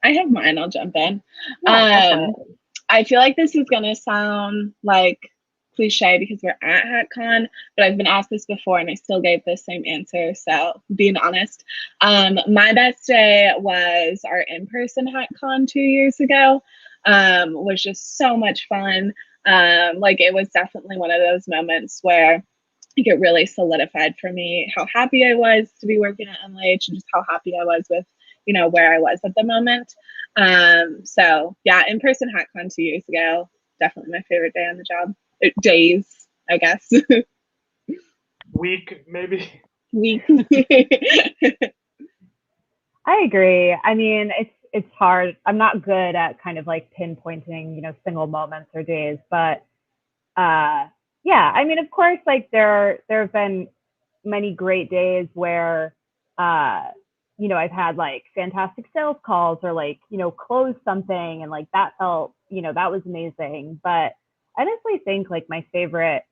S6: I have mine. I'll jump in.
S7: Yeah, go for it.
S6: I feel like this is gonna sound like cliche because we're at Hackcon, but I've been asked this before and I still gave the same answer. So being honest, my best day was our in-person Hackcon 2 years ago. Was just so much fun. Like it was definitely one of those moments where think it really solidified for me how happy I was to be working at MLH and just how happy I was with, where I was at the moment. So yeah, in-person Hackcon 2 years ago, definitely my favorite day on the job. Days, I guess.
S5: Week, maybe.
S6: Week.
S7: I agree. I mean, it's hard. I'm not good at kind of like pinpointing, single moments or days, but yeah, I mean, of course, like there have been many great days where I've had like fantastic sales calls or like, closed something and like that felt, that was amazing. But I honestly think like my favorite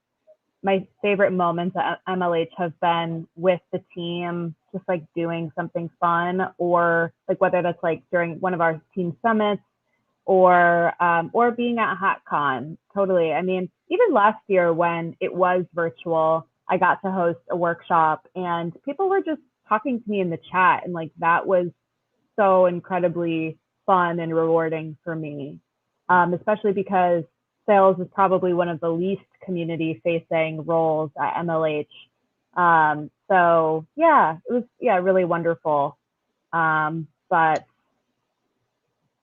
S7: moments at MLH have been with the team, just like doing something fun, or like whether that's like during one of our team summits or being at HackCon. Totally. I mean, even last year when it was virtual, I got to host a workshop and people were just talking to me in the chat, and like that was so incredibly fun and rewarding for me, especially because sales is probably one of the least community facing roles at MLH. So yeah, it was really wonderful. But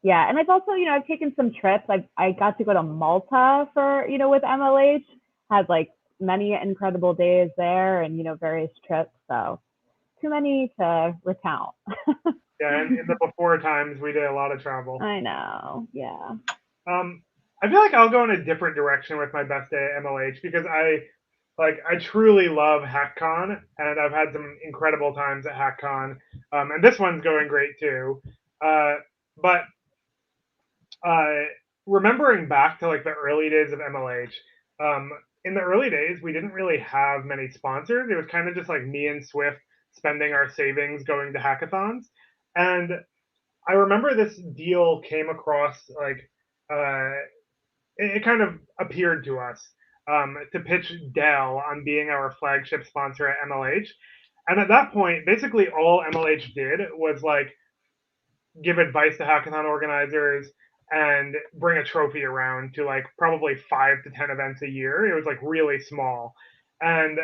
S7: yeah, and I've also, I've taken some trips. I got to go to Malta for, with MLH, had like many incredible days there and, various trips. So too many to recount.
S5: Yeah, and in the before times, we did a lot of travel.
S7: I know. Yeah.
S5: I feel like I'll go in a different direction with my best day at MLH because I truly love Hackcon, and I've had some incredible times at Hackcon, and this one's going great too. But remembering back to like the early days of MLH, in the early days we didn't really have many sponsors. It was kind of just like me and Swift spending our savings going to hackathons, and I remember this deal came across like uh, it kind of appeared to us to pitch Dell on being our flagship sponsor at MLH. And at that point, basically all MLH did was like give advice to hackathon organizers and bring a trophy around to like probably 5 to 10 events a year. It was like really small. And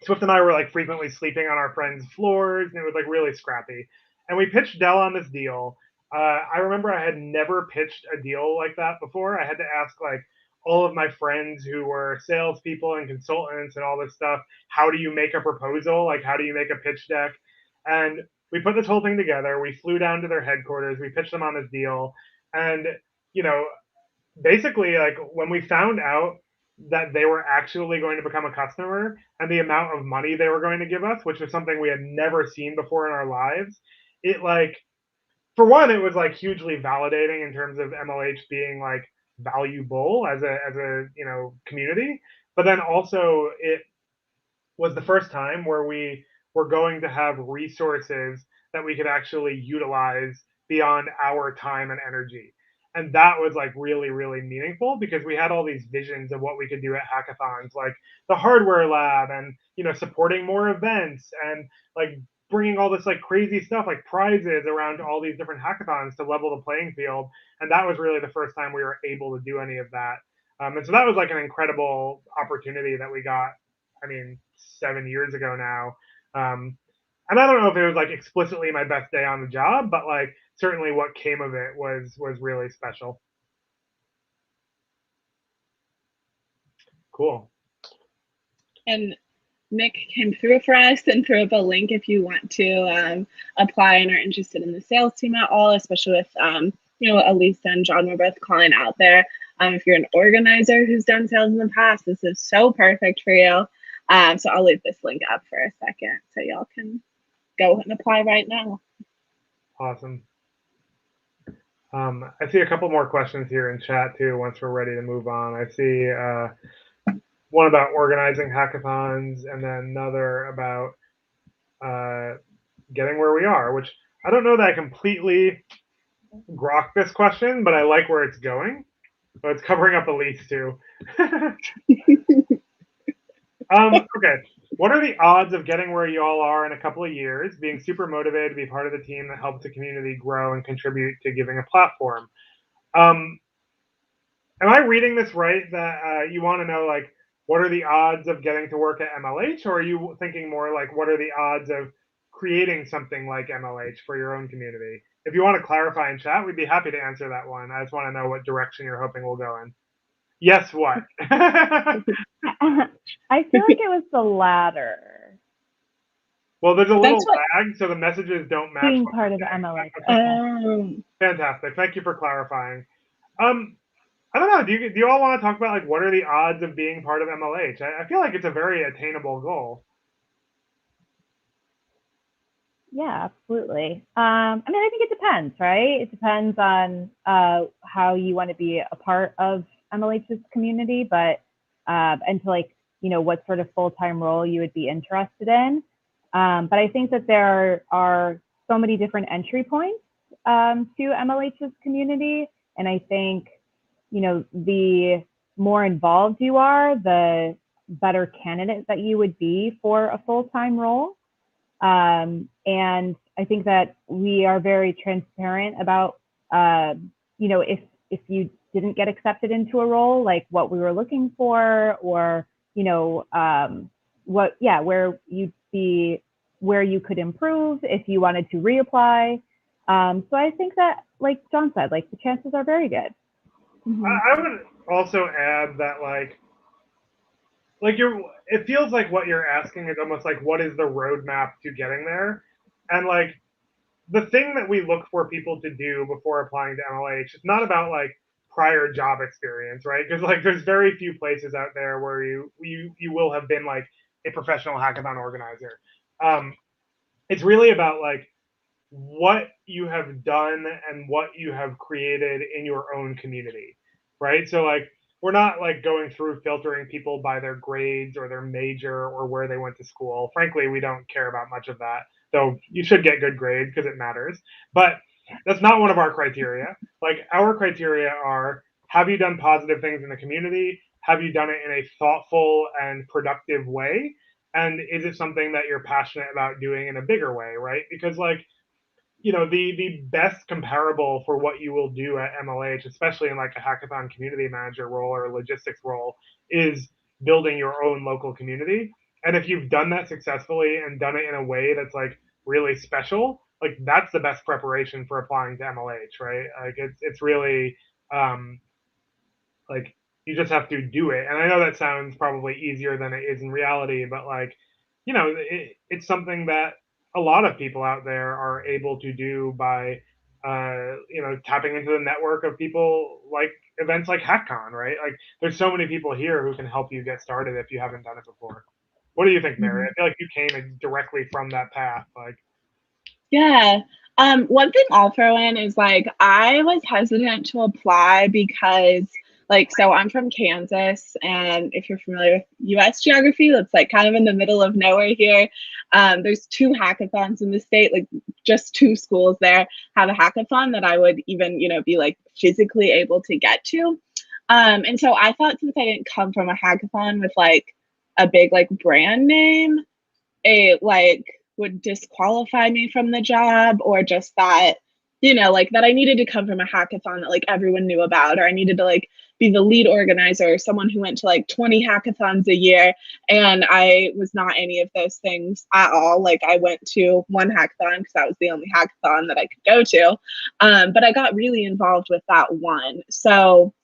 S5: Swift and I were like frequently sleeping on our friends' floors, and it was like really scrappy. And we pitched Dell on this deal. I remember I had never pitched a deal like that before. I had to ask like all of my friends who were salespeople and consultants and all this stuff, how do you make a proposal? Like, how do you make a pitch deck? And we put this whole thing together. We flew down to their headquarters. We pitched them on this deal. And, you know, basically, like when we found out that they were actually going to become a customer and the amount of money they were going to give us, which was something we had never seen before in our lives, it like, for one, it was like hugely validating in terms of MLH being like valuable as a community, but then also it was the first time where we were going to have resources that we could actually utilize beyond our time and energy. And that was like really, really meaningful because we had all these visions of what we could do at hackathons, like the hardware lab and, supporting more events and like bringing all this like crazy stuff like prizes around all these different hackathons to level the playing field. And that was really the first time we were able to do any of that. And so that was like an incredible opportunity that we got. I mean, 7 years ago now. And I don't know if it was like explicitly my best day on the job, but like certainly what came of it was really special. Cool.
S6: And Nick came through for us and threw up a link if you want to apply and are interested in the sales team at all, especially with Elisa and John were both calling out there. If you're an organizer who's done sales in the past, this is so perfect for you. So I'll leave this link up for a second so y'all can go and apply right now.
S5: Awesome. I see a couple more questions here in chat too once we're ready to move on. I see one about organizing hackathons, and then another about getting where we are, which I don't know that I completely grok this question, but I like where it's going. So it's covering up Elise too. Okay. What are the odds of getting where you all are in a couple of years, being super motivated to be part of the team that helps the community grow and contribute to giving a platform? Am I reading this right that you want to know, like, what are the odds of getting to work at MLH, or are you thinking more like, what are the odds of creating something like MLH for your own community? If you want to clarify in chat, we'd be happy to answer that one. I just want to know what direction you're hoping we'll go in. Yes, what?
S7: I feel like it was the latter.
S5: Well, there's a little
S6: That's what-
S5: lag, so the messages don't match.
S7: Being
S5: what
S7: part
S5: you're
S7: of
S5: saying.
S7: MLH.
S6: Um,
S5: Fantastic. Thank you for clarifying. I don't know. Do you all want to talk about, like, what are the odds of being part of MLH? I feel like it's a very attainable goal.
S7: Yeah, absolutely. I mean, I think it depends, right? It depends on how you want to be a part of MLH's community, but and to, like, you know, what sort of full-time role you would be interested in. But I think that there are so many different entry points to MLH's community, and I think, you know, the more involved you are, the better candidate that you would be for a full-time role. And I think that we are very transparent about, you know, if you didn't get accepted into a role, like what we were looking for, or, you know, where you'd be, where you could improve if you wanted to reapply. So I think that, like John said, like the chances are very good.
S5: I would also add that, like it feels like what you're asking is almost like, what is the roadmap to getting there? And, like, the thing that we look for people to do before applying to MLH, it's not about, like, prior job experience, right? Because, like, there's very few places out there where you will have been, like, a professional hackathon organizer. It's really about, like, what you have done and what you have created in your own community, right? So, like, we're not, like, going through filtering people by their grades or their major or where they went to school. Frankly, we don't care about much of that, though you should get good grades because it matters. But that's not one of our criteria. Like, our criteria are, have you done positive things in the community? Have you done it in a thoughtful and productive way? And is it something that you're passionate about doing in a bigger way, right? Because, like, you know, the best comparable for what you will do at MLH, especially in, like, a hackathon community manager role or a logistics role, is building your own local community. And if you've done that successfully and done it in a way that's, like, really special, like, that's the best preparation for applying to MLH, right? Like, it's really like, you just have to do it. And I know that sounds probably easier than it is in reality, but, like, you know, it's something that a lot of people out there are able to do by, you know, tapping into the network of people, like events like Hackcon, right? Like, there's so many people here who can help you get started if you haven't done it before. What do you think, Mary? I feel like you came directly from that path. Like,
S6: Yeah. One thing I'll throw in is, like, I was hesitant to apply because, like, so I'm from Kansas, and if you're familiar with US geography, that's, like, kind of in the middle of nowhere here. There's 2 hackathons in the state, like, just 2 schools there have a hackathon that I would even, you know, be, like, physically able to get to. And so I thought, since I didn't come from a hackathon with, like, a big, like, brand name, it, like, would disqualify me from the job, or just that, you know, like, that I needed to come from a hackathon that, like, everyone knew about, or I needed to, like, be the lead organizer, or someone who went to, like, 20 hackathons a year. And I was not any of those things at all. Like, I went to one hackathon because that was the only hackathon that I could go to. But I got really involved with that one. So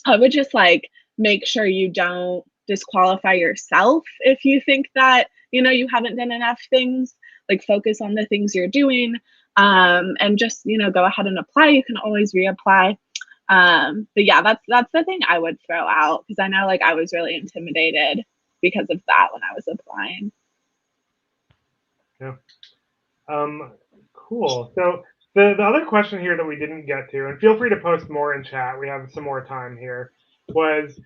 S6: I would just, like, make sure you don't disqualify yourself if you think that, you know, you haven't done enough things. Like, focus on the things you're doing, and just, you know, go ahead and apply. You can always reapply. But yeah, that's the thing I would throw out, because I know, like, I was really intimidated because of that when I was applying.
S5: yeah. Cool. So the other question here that we didn't get to, and feel free to post more in chat, we have some more time here, was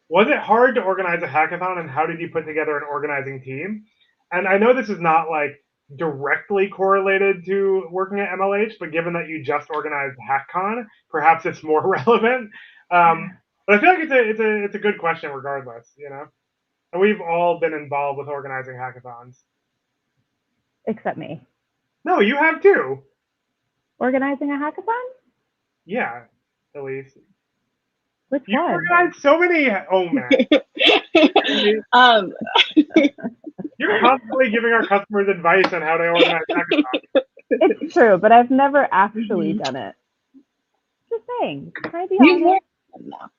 S5: Was it hard to organize a hackathon, and how did you put together an organizing team? And I know this is not like directly correlated to working at MLH, but given that you just organized Hackcon, perhaps it's more relevant. But I feel like it's a good question regardless, you know. And we've all been involved with organizing hackathons.
S7: Except me.
S5: No, you have too.
S7: Organizing a hackathon?
S5: Yeah, at least.
S7: Which
S5: You
S7: one?
S5: organize so many. Oh man,
S6: um,
S5: you're constantly giving our customers advice on how to organize hackathons.
S7: It's true, but I've never actually
S6: Mhm.
S7: done it. Just saying. Can I be
S6: You've
S7: honest?
S6: no.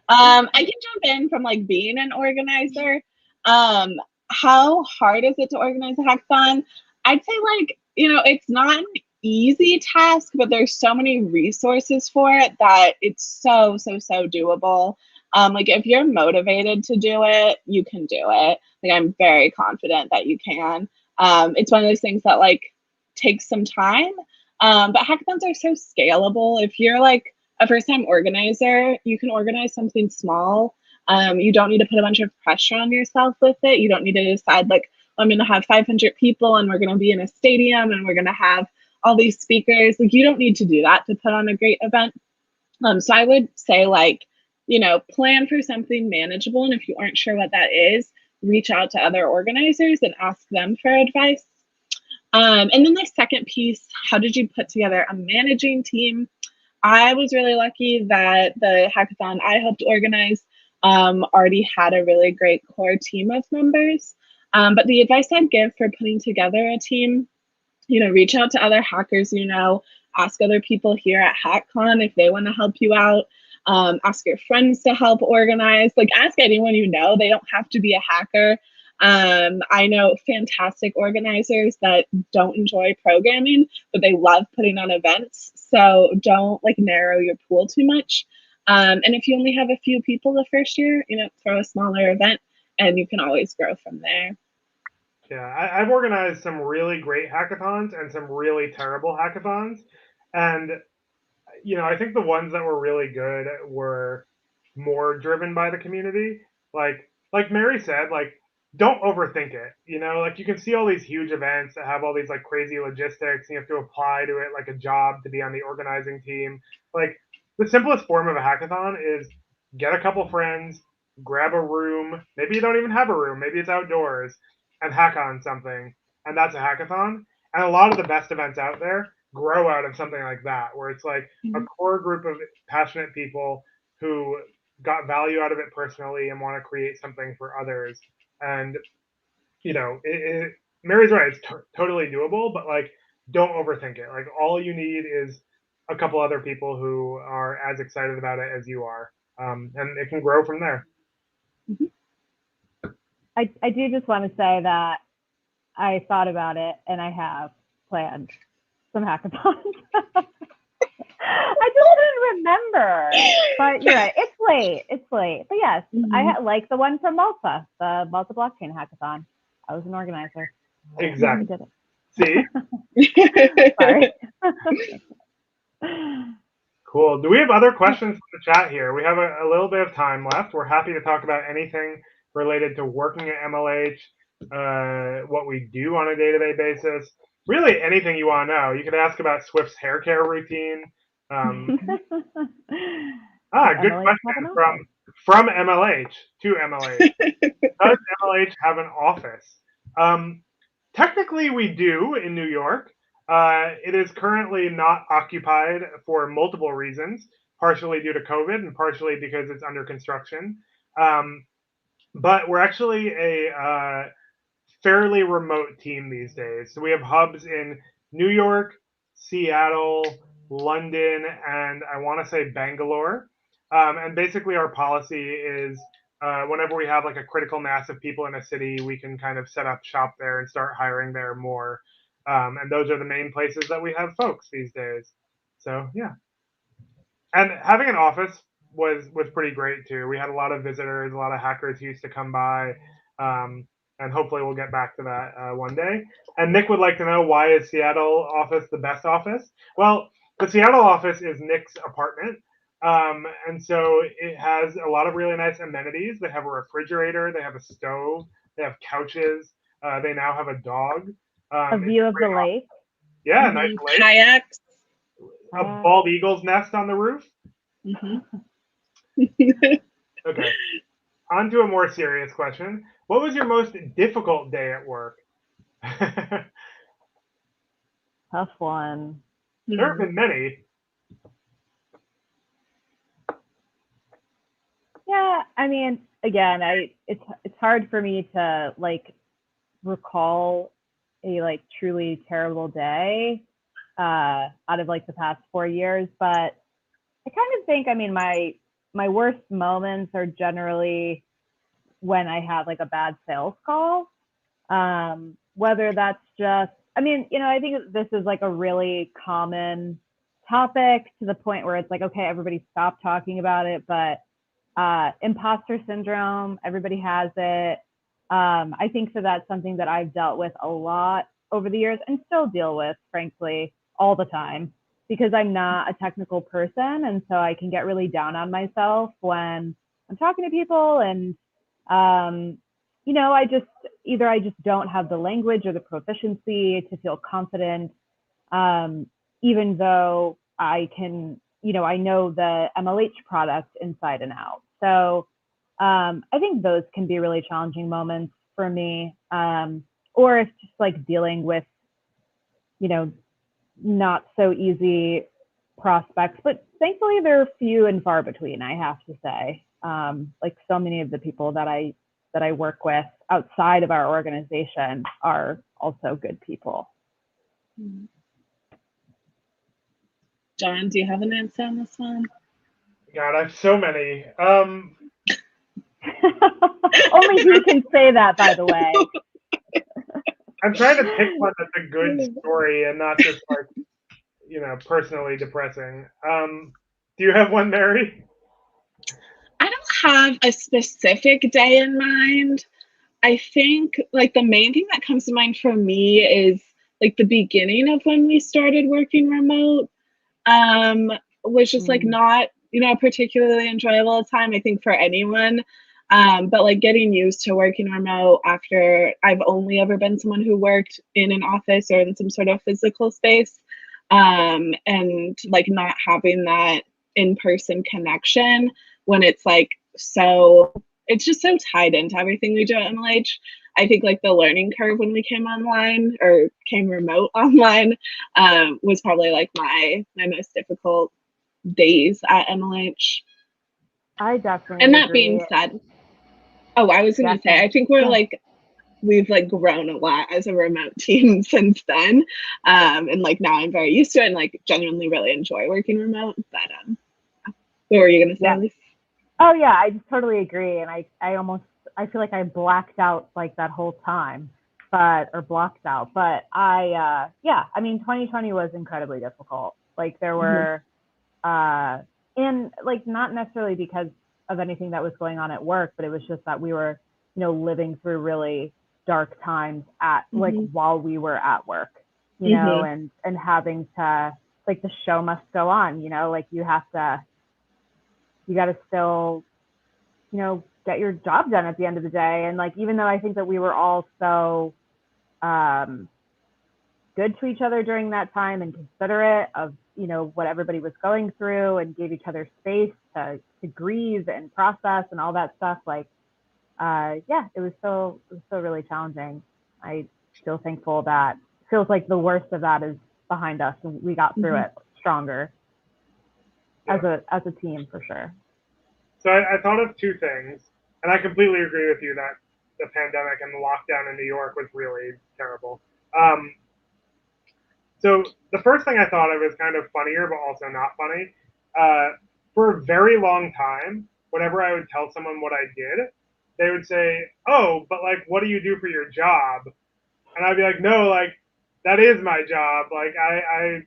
S6: I can jump in from like being an organizer. How hard is it to organize a hackathon? I'd say like, it's not an easy task, but there's so many resources for it that it's so doable. Like if you're motivated to do it, you can do it. Like I'm very confident that you can. It's one of those things that like takes some time. But hackathons are so scalable. If you're like a first-time organizer, you can organize something small. You don't need to put a bunch of pressure on yourself with it. You don't need to decide like, I'm going to have 500 people and we're going to be in a stadium and we're going to have all these speakers. Like you don't need to do that to put on a great event. So I would say like, plan for something manageable. And if you aren't sure what that is, reach out to other organizers and ask them for advice. And then the second piece, how did you put together a managing team? I was really lucky that the hackathon I helped organize already had a really great core team of members. But the advice I'd give for putting together a team, reach out to other hackers, ask other people here at Hackcon if they want to help you out. Ask your friends to help organize. Like ask anyone you know. They don't have to be a hacker. I know fantastic organizers that don't enjoy programming, but they love putting on events. So don't like narrow your pool too much. And if you only have a few people the first year, throw a smaller event and you can always grow from there.
S5: Yeah, I've organized some really great hackathons and some really terrible hackathons. And, I think the ones that were really good were more driven by the community. Like Mary said, like, don't overthink it. Like you can see all these huge events that have all these like crazy logistics and you have to apply to it like a job to be on the organizing team. Like the simplest form of a hackathon is get a couple friends, grab a room. Maybe you don't even have a room. Maybe it's outdoors and hack on something. And that's a hackathon. And a lot of the best events out there grow out of something like that, where it's like a core group of passionate people who got value out of it personally and want to create something for others. And Mary's right; it's totally doable, but like, don't overthink it. Like, all you need is a couple other people who are as excited about it as you are, and it can grow from there.
S7: I do just want to say that I thought about it and I have planned some hackathons. I just couldn't remember, but you're right. It's late. But yes, I like the one from Malta, the Malta Blockchain Hackathon. I was an organizer.
S5: Exactly.
S7: Did it.
S5: See?
S7: Sorry.
S5: Cool. Do we have other questions from the chat here? We have a little bit of time left. We're happy to talk about anything related to working at MLH, what we do on a day-to-day basis. Really, anything you want to know. You could ask about Swift's hair care routine. Good question from MLH to MLH. Does MLH have an office? Technically, we do in New York. It is currently not occupied for multiple reasons, partially due to COVID and partially because it's under construction. But we're actually a fairly remote team these days. So we have hubs in New York, Seattle, London, and I want to say Bangalore. And basically, our policy is whenever we have like a critical mass of people in a city, we can kind of set up shop there and start hiring there more. And those are the main places that we have folks these days. So yeah, and having an office was pretty great too. We had a lot of visitors, a lot of hackers who used to come by, and hopefully we'll get back to that one day. And Nick would like to know, why is Seattle office the best office? Well, the Seattle office is Nick's apartment. And so it has a lot of really nice amenities. They have a refrigerator, they have a stove, they have couches, they now have a dog.
S7: A
S5: It's
S7: view of the
S5: great.
S7: lake.
S5: Yeah, nice lake.
S6: Kayaks.
S5: A bald eagle's nest on the roof.
S6: Mhm.
S5: Okay. On to a more serious question. What was your most difficult day at work?
S7: Tough one.
S5: There have been many.
S7: Yeah, I mean, again, it's hard for me to like recall a like truly terrible day out of like the past 4 years, but I kind of think, I mean, my worst moments are generally when I have like a bad sales call. Whether that's just, I mean, I think this is like a really common topic to the point where it's like, okay, everybody stop talking about it, but imposter syndrome, everybody has it. I think so that's something that I've dealt with a lot over the years and still deal with, frankly, all the time because I'm not a technical person. And so I can get really down on myself when I'm talking to people and, I just don't have the language or the proficiency to feel confident, even though I can, I know the MLH product inside and out. So I think those can be really challenging moments for me. Or it's just like dealing with, not so easy prospects, but thankfully they're few and far between, I have to say. Like so many of the people that I work with outside of our organization are also good people.
S6: John, do you have an answer on this one?
S5: God, I have so many.
S7: Only he can say that, by the way.
S5: I'm trying to pick one that's a good story and not just like, personally depressing. Do you have one, Mary?
S6: I don't have a specific day in mind. I think like the main thing that comes to mind for me is like the beginning of when we started working remote. Was just like not, particularly enjoyable time, I think, for anyone. But like getting used to working remote after I've only ever been someone who worked in an office or in some sort of physical space. And like not having that in-person connection when it's like it's just so tied into everything we do at MLH. I think like the learning curve when we came online or came remote online was probably like my most difficult days at MLH.
S7: I definitely
S6: And that
S7: agree.
S6: being said, I was gonna say, I think we've like grown a lot as a remote team since then. And like now I'm very used to it and like genuinely really enjoy working remote. But what were you gonna say, Elise?
S7: Oh yeah, I just totally agree. And I feel like I blacked out like that whole time, or blocked out. But I mean 2020 was incredibly difficult. Like there were and like not necessarily because of anything that was going on at work, but it was just that we were, living through really dark times at like while we were at work, and having to like the show must go on, like you got to still, get your job done at the end of the day. And like, even though I think that we were all so good to each other during that time and considerate of, what everybody was going through and gave each other space to grieve and process and all that stuff. Like, it was still really challenging. I feel thankful that it feels like the worst of that is behind us and we got through it stronger as a team for sure.
S5: So I thought of two things, and I completely agree with you that the pandemic and the lockdown in New York was really terrible. So the first thing I thought of is kind of funnier, but also not funny. For a very long time, whenever I would tell someone what I did, they would say, "Oh, but like, what do you do for your job?" And I'd be like, "No, like, that is my job. Like, I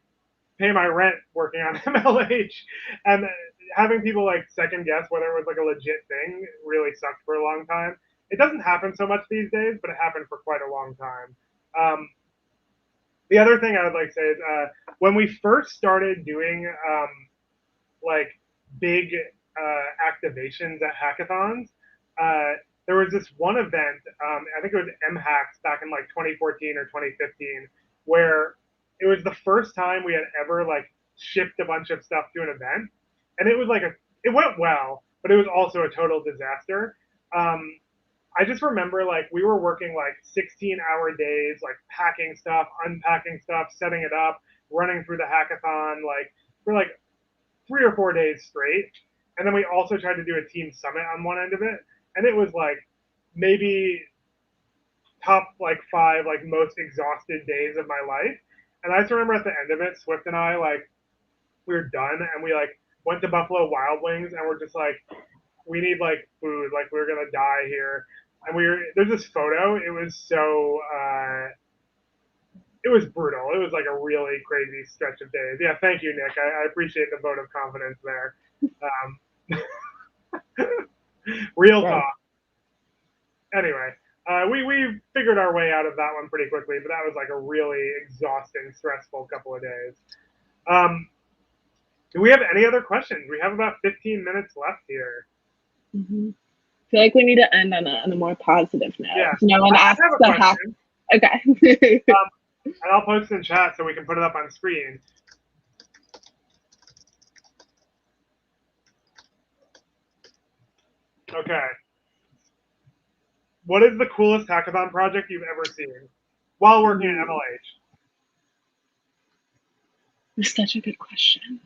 S5: pay my rent working on MLH." And having people like second guess whether it was like a legit thing really sucked for a long time. It doesn't happen so much these days, but it happened for quite a long time. The other thing I would like to say is when we first started doing like big activations at hackathons. There was this one event, I think it was MHacks back in like 2014 or 2015, where it was the first time we had ever like shipped a bunch of stuff to an event, and it was like it went well, but it was also a total disaster. I just remember like we were working like 16-hour days, like packing stuff, unpacking stuff, setting it up, running through the hackathon, like for like 3 or 4 days straight. And then we also tried to do a team summit on one end of it, and it was like maybe top like 5 like most exhausted days of my life. And I just remember at the end of it, Swift and I like we were done, and we like went to Buffalo Wild Wings, and we're just like we need like food, like we're gonna die here. And there's this photo. It was so it was brutal. It was like a really crazy stretch of days. Yeah, thank you, Nick. I appreciate the vote of confidence there. Real talk. Anyway, we figured our way out of that one pretty quickly, but that was like a really exhausting, stressful couple of days. Do we have any other questions? We have about 15 minutes left here.
S6: I feel like we need to end on a more positive note.
S5: Yeah.
S6: No one asks the hack. Okay.
S5: And I'll post it in chat so we can put it up on screen. Okay. What is the coolest hackathon project you've ever seen while working at MLH?
S6: That's such a good question.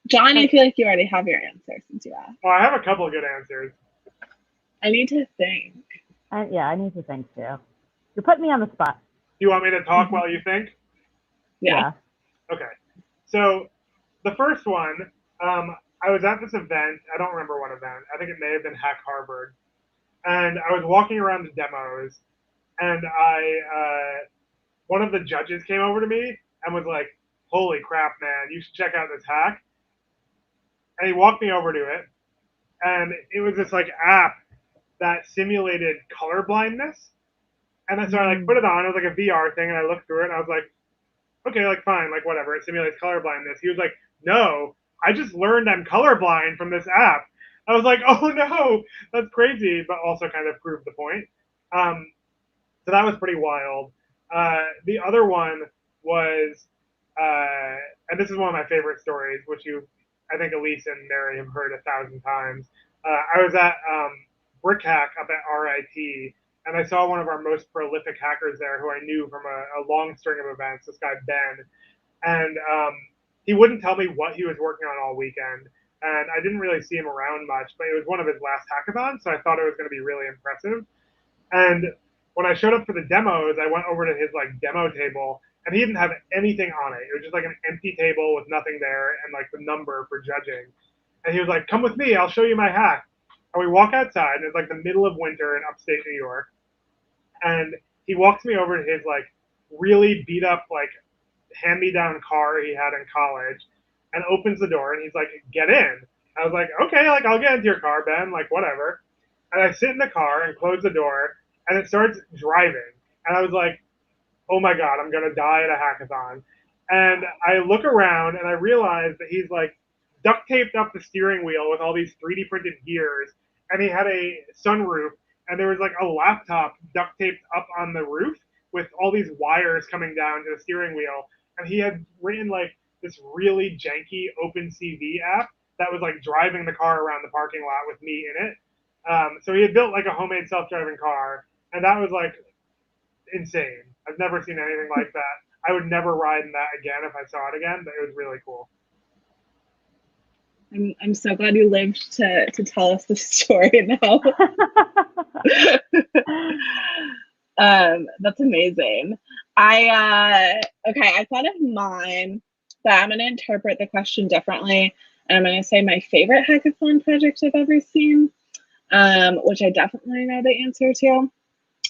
S6: John, I feel like you already have your answer since you asked.
S5: Oh, I have a couple of good answers.
S6: I need to think.
S7: Yeah, I need to think too. You're putting me on the spot.
S5: Do you want me to talk while you think?
S6: Yeah.
S5: Okay. So the first one, I was at this event. I don't remember what event. I think it may have been Hack Harvard. And I was walking around the demos, and one of the judges came over to me and was like, "Holy crap, man, you should check out this hack." And he walked me over to it, and it was this like app that simulated color blindness. And then so I like put it on. It was like a VR thing, and I looked through it, and I was like, "Okay, like fine, like whatever. It simulates color blindness." He was like, "No, I just learned I'm colorblind from this app." I was like, "Oh no, that's crazy," but also kind of proved the point. So that was pretty wild. The other one was, and this is one of my favorite stories, which I think Elise and Mary have heard 1,000 times. I was at Brick Hack up at RIT, and I saw one of our most prolific hackers there who I knew from a long string of events, this guy Ben. And he wouldn't tell me what he was working on all weekend. And I didn't really see him around much, but it was one of his last hackathons, so I thought it was going to be really impressive. And when I showed up for the demos, I went over to his like demo table, and he didn't have anything on it. It was just like an empty table with nothing there and like the number for judging. And he was like, "Come with me, I'll show you my hack." And we walk outside, and it's like the middle of winter in upstate New York. And he walks me over to his like really beat up like hand-me-down car he had in college, and opens the door, and he's like, "Get in." I was like, "Okay, like I'll get into your car, Ben, like whatever." And I sit in the car and close the door, and it starts driving. And I was like, "Oh my God, I'm going to die at a hackathon." And I look around, and I realize that he's like duct taped up the steering wheel with all these 3D printed gears, and he had a sunroof, and there was like a laptop duct taped up on the roof with all these wires coming down to the steering wheel. And he had written like this really janky OpenCV app that was like driving the car around the parking lot with me in it. So he had built like a homemade self-driving car, and that was like insane. I've never seen anything like that. I would never ride in that again if I saw it again, but it was really cool.
S6: I'm so glad you lived to tell us the story now. That's amazing. I thought of mine, but I'm gonna interpret the question differently. And I'm gonna say my favorite hackathon project I've ever seen, which I definitely know the answer to.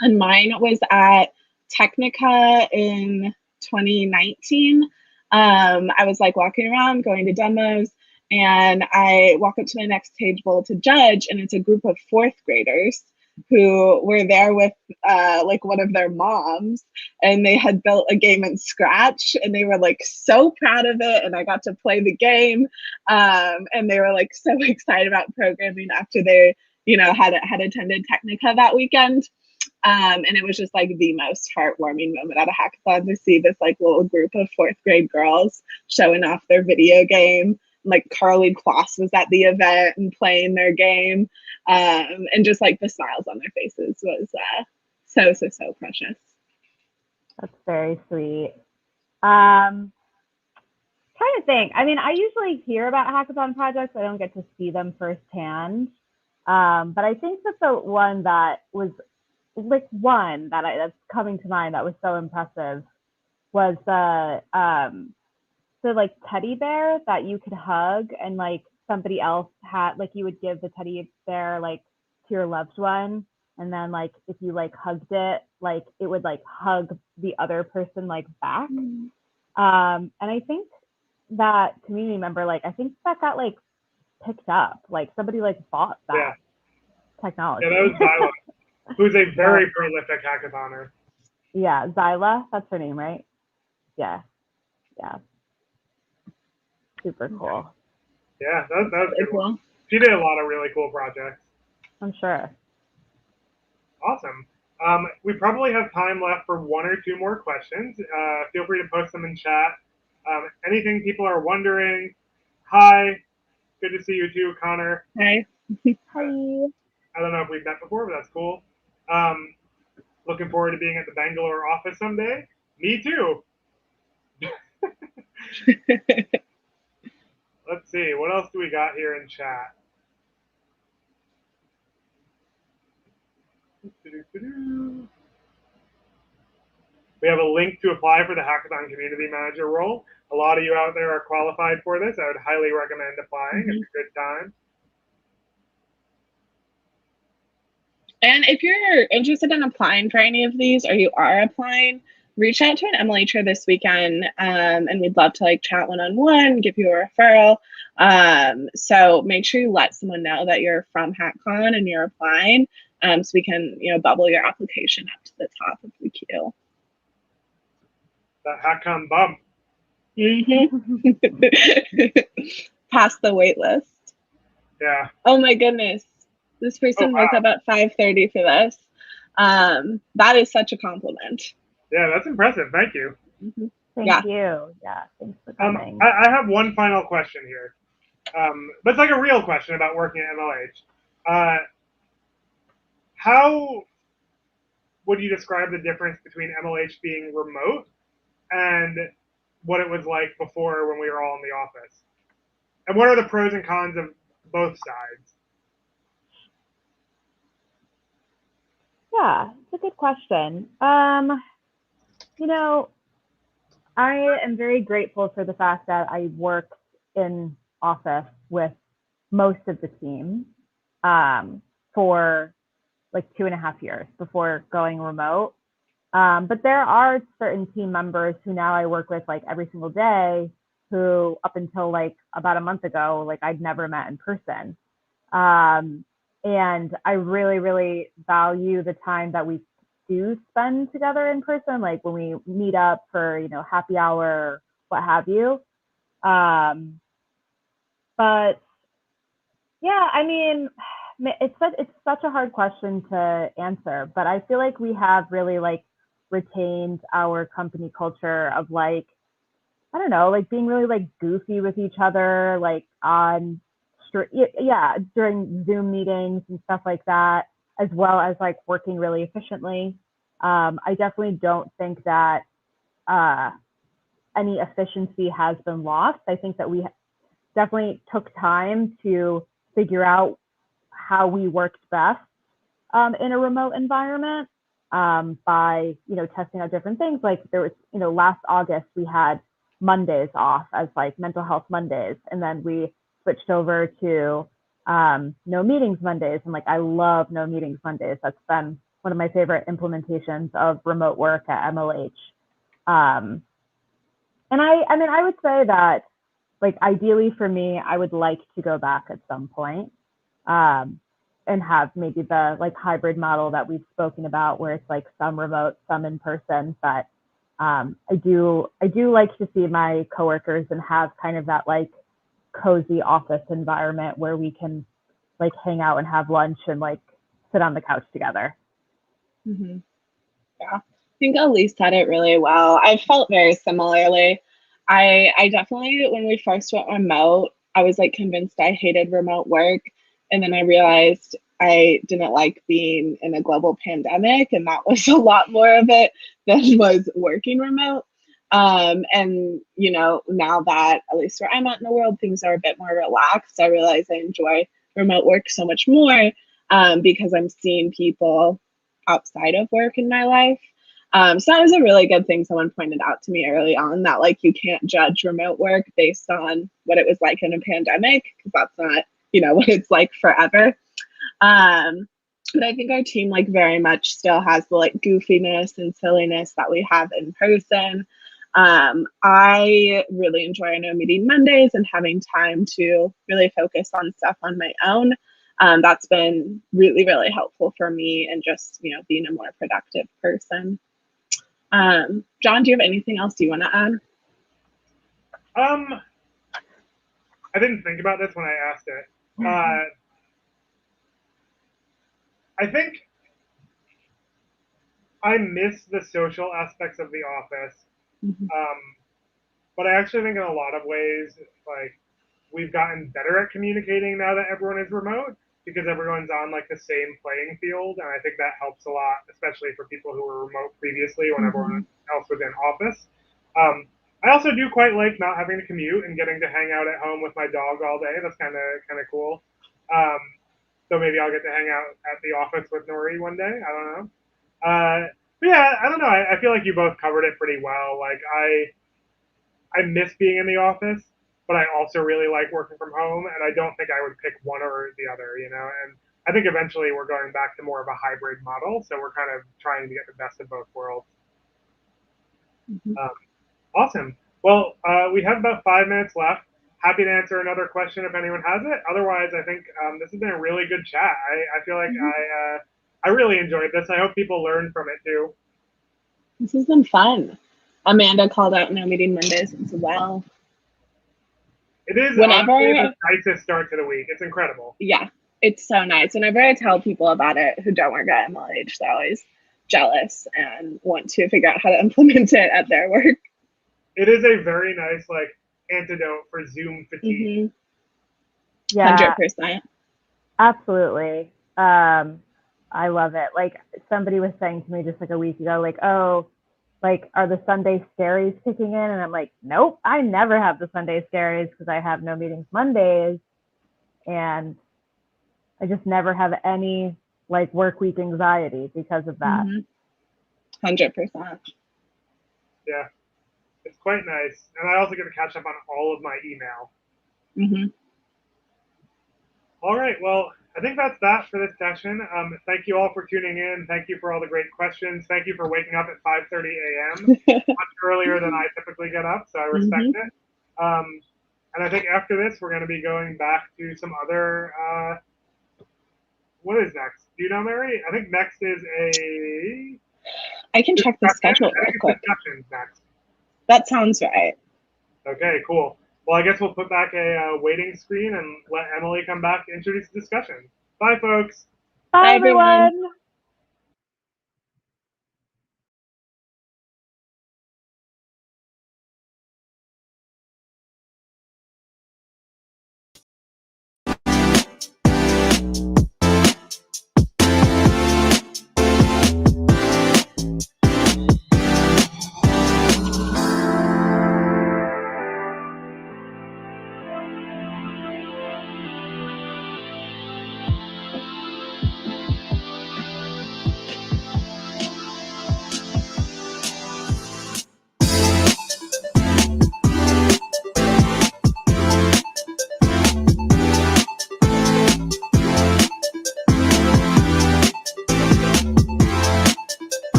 S6: And mine was at Technica in 2019. I was like walking around, going to demos, and I walk up to the next table to judge, and it's a group of 4th graders. who were there with like one of their moms, and they had built a game in Scratch, and they were like so proud of it, and I got to play the game, and they were like so excited about programming after they, you know, had attended Technica that weekend. And it was just like the most heartwarming moment at a hackathon to see this like little group of 4th grade girls showing off their video game. Like Carly Kloss was at the event and playing their game, and just like the smiles on their faces was so precious.
S7: That's very sweet. Trying to think. I mean, I usually hear about hackathon projects. I don't get to see them firsthand. But I think that the one that was like that's coming to mind that was so impressive was the like teddy bear that you could hug, and like somebody else had, like, you would give the teddy bear like to your loved one, and then like if you like hugged it, like it would like hug the other person like back. And I think that community member, like, I think that got like picked up, like somebody like bought that technology.
S5: Yeah, that was Zyla, who's a very prolific hackathoner.
S7: Yeah, Zyla, that's her name, right? Yeah. Super cool.
S5: Yeah, that was
S6: Very
S5: good.
S6: cool.
S5: She did a lot of really cool projects.
S7: I'm sure.
S5: Awesome. We probably have time left for 1 or 2 more questions. Feel free to post them in chat. Anything people are wondering. Hi. Good to see you too, Connor.
S6: Hi.
S7: Hi.
S5: I don't know if we've met before, but that's cool. Looking forward to being at the Bangalore office someday. Me too. Let's see. What else do we got here in chat? We have a link to apply for the Hackathon Community Manager role. A lot of you out there are qualified for this. I would highly recommend applying. It's a good time.
S6: And if you're interested in applying for any of these, or you are applying, reach out to an MLHer this weekend, and we'd love to like chat one-on-one, give you a referral. So make sure you let someone know that you're from Hackcon and you're applying, so we can, you know, bubble your application up to the top of the queue.
S5: That Hackcon bump.
S6: Pass the wait list.
S5: Yeah.
S6: Oh my goodness. This person woke up at 5:30 for this. That is such a compliment.
S5: Yeah, that's impressive. Thank you.
S7: Thank you. Yeah, thanks for coming.
S5: I have one final question here. But it's like a real question about working at MLH. How would you describe the difference between MLH being remote and what it was like before when we were all in the office? And what are the pros and cons of both sides?
S7: Yeah, it's a good question. You know, I am very grateful for the fact that I worked in office with most of the team for like 2.5 years before going remote. But there are certain team members who now I work with like every single day, who up until like about a month ago, like I'd never met in person. And I really, really value the time that we do spend together in person, like when we meet up for, you know, happy hour, what have you. But yeah, I mean, it's such a hard question to answer, but I feel like we have really like retained our company culture of like, I don't know, like being really like goofy with each other, like on during Zoom meetings and stuff like that, as well as like working really efficiently. I definitely don't think that any efficiency has been lost. I think that we definitely took time to figure out how we worked best in a remote environment, by, you know, testing out different things. Like there was, you know, last August we had Mondays off as like mental health Mondays, and then we switched over to no meetings Mondays, and like I love no meetings Mondays. That's been one of my favorite implementations of remote work at MLH. And I mean, I would say that like ideally for me, I would like to go back at some point. and have maybe the like hybrid model that we've spoken about, where it's like some remote, some in person. But I do like to see my coworkers and have kind of that like cozy office environment where we can like hang out and have lunch and like sit on the couch together.
S6: Mm-hmm. Yeah, I think Elise said it really well. I felt very similarly. I definitely, when we first went remote, I was like convinced I hated remote work. And then I realized I didn't like being in a global pandemic, and that was a lot more of it than was working remote. And you know, now that at least where I'm at in the world, things are a bit more relaxed, I realize I enjoy remote work so much more because I'm seeing people outside of work in my life. So that was a really good thing someone pointed out to me early on, that like you can't judge remote work based on what it was like in a pandemic, because that's not, you know, what it's like forever. But I think our team like very much still has the like goofiness and silliness that we have in person. I really enjoy our No Meeting Mondays and having time to really focus on stuff on my own. That's been really, really helpful for me and just, you know, being a more productive person. John, do you have anything else you want to add?
S5: I didn't think about this when I asked it. I think I miss the social aspects of the office. But I actually think in a lot of ways, like, we've gotten better at communicating now that everyone is remote, because everyone's on like the same playing field, and I think that helps a lot, especially for people who were remote previously when everyone else was in office. I also do quite like not having to commute and getting to hang out at home with my dog all day. That's kind of cool. So maybe I'll get to hang out at the office with Nori one day. I don't know. But yeah, I don't know. I feel like you both covered it pretty well. Like I miss being in the office, but I also really like working from home, and I don't think I would pick one or the other, you know. And I think eventually we're going back to more of a hybrid model, so we're kind of trying to get the best of both worlds. Awesome. Well, we have about 5 minutes left. Happy to answer another question if anyone has it. Otherwise, I think this has been a really good chat. I feel like I really enjoyed this. I hope people learned from it too.
S6: This has been fun. Amanda called out No Meeting Mondays as well.
S5: It is
S6: Whenever
S5: the nicest start to the week. It's incredible.
S6: Yeah, it's so nice. Whenever I tell people about it who don't work at MLH, they're always jealous and want to figure out how to implement it at their work.
S5: It is a very nice like antidote for Zoom fatigue.
S7: Yeah,
S6: 100%.
S7: Absolutely. I love it. Like somebody was saying to me just like a week ago, like, oh, like, are the Sunday scaries kicking in? And I'm like, nope, I never have the Sunday scaries because I have no meetings Mondays. And I just never have any like work week anxiety because of that.
S6: 100%.
S5: Yeah, it's quite nice. And I also get to catch up on all of my email. All right, well, I think that's that for this session. Thank you all for tuning in. Thank you for all the great questions. Thank you for waking up at 5:30 a.m. much earlier than I typically get up, so I respect it. And I think after this, we're going to be going back to some other. What is next? Do you know, Mary? I think next is a.
S6: I can check the schedule real quick.
S5: Discussions next.
S6: That sounds right.
S5: Okay, cool. Well, I guess we'll put back a waiting screen and let Emily come back to introduce the discussion. Bye, folks.
S7: Bye, everyone.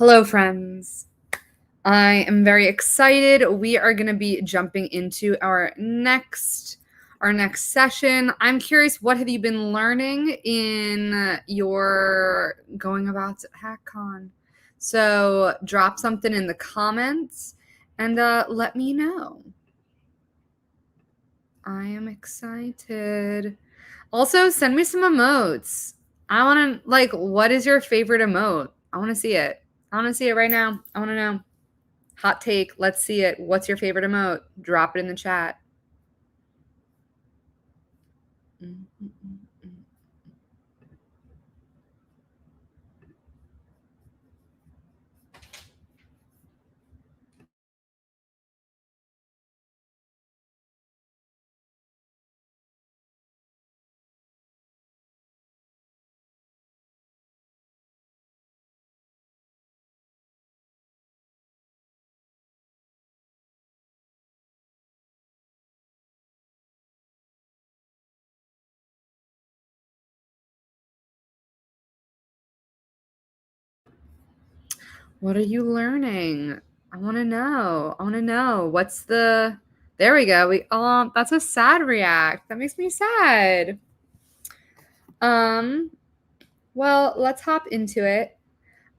S1: Hello, friends. I am very excited. We are going to be jumping into our next session. I'm curious, what have you been learning in your going abouts at Hackcon? So drop something in the comments and let me know. I am excited. Also, send me some emotes. I want to, like, what is your favorite emote? I want to see it. I want to see it right now. I want to know. Hot take. Let's see it. What's your favorite emote? Drop it in the chat. What are you learning? I want to know. I want to know. What's the... There we go. That's a sad react. That makes me sad. Well, let's hop into it.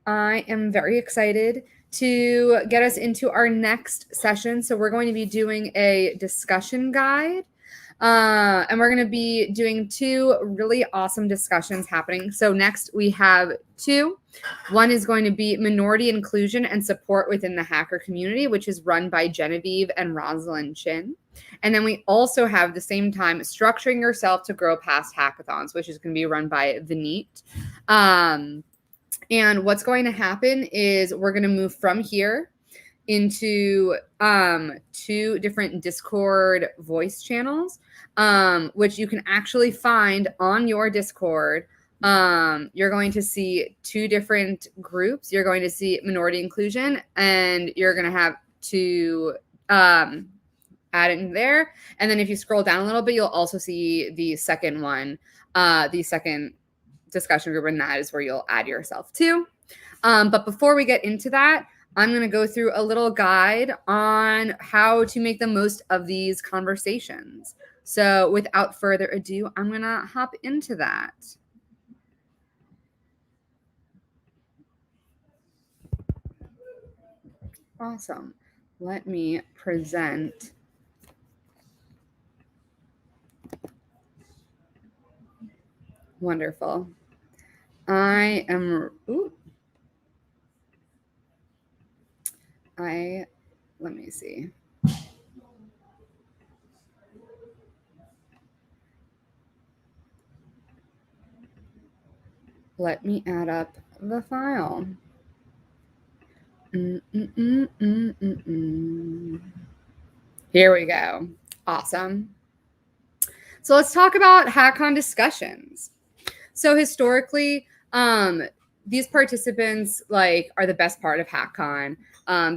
S1: I am very excited to get us into our next session. So we're going to be doing a discussion guide. And we're going to be doing 2 really awesome discussions happening. So next we have 2. One is going to be minority inclusion and support within the hacker community, which is run by Genevieve and Rosalind Chin. And then we also have the same time structuring yourself to grow past hackathons, which is going to be run by Vineet. And what's going to happen is we're going to move from here into 2 different Discord voice channels, which you can actually find on your Discord. You're going to see 2 different groups. You're going to see minority inclusion, and you're going to have to add it in there. And then if you scroll down a little bit, you'll also see the second one, the second discussion group, and that is where you'll add yourself to. But before we get into that, I'm going to go through a little guide on how to make the most of these conversations. So without further ado, I'm going to hop into that. Awesome. Let me present. Wonderful. Let me see. Let me add up the file. Here we go. Awesome. So let's talk about Hackcon discussions. So historically, these participants are the best part of Hackcon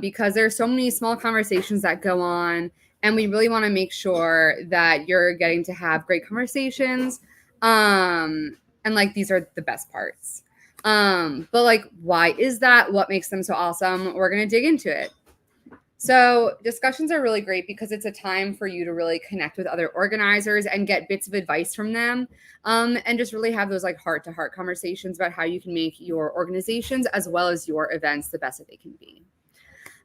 S1: because there's so many small conversations that go on, and we really want to make sure that you're getting to have great conversations. And these are the best parts. But why is that? What makes them so awesome? We're going to dig into it. So discussions are really great because it's a time for you to really connect with other organizers and get bits of advice from them, and just really have those heart-to-heart conversations about how you can make your organizations as well as your events the best that they can be.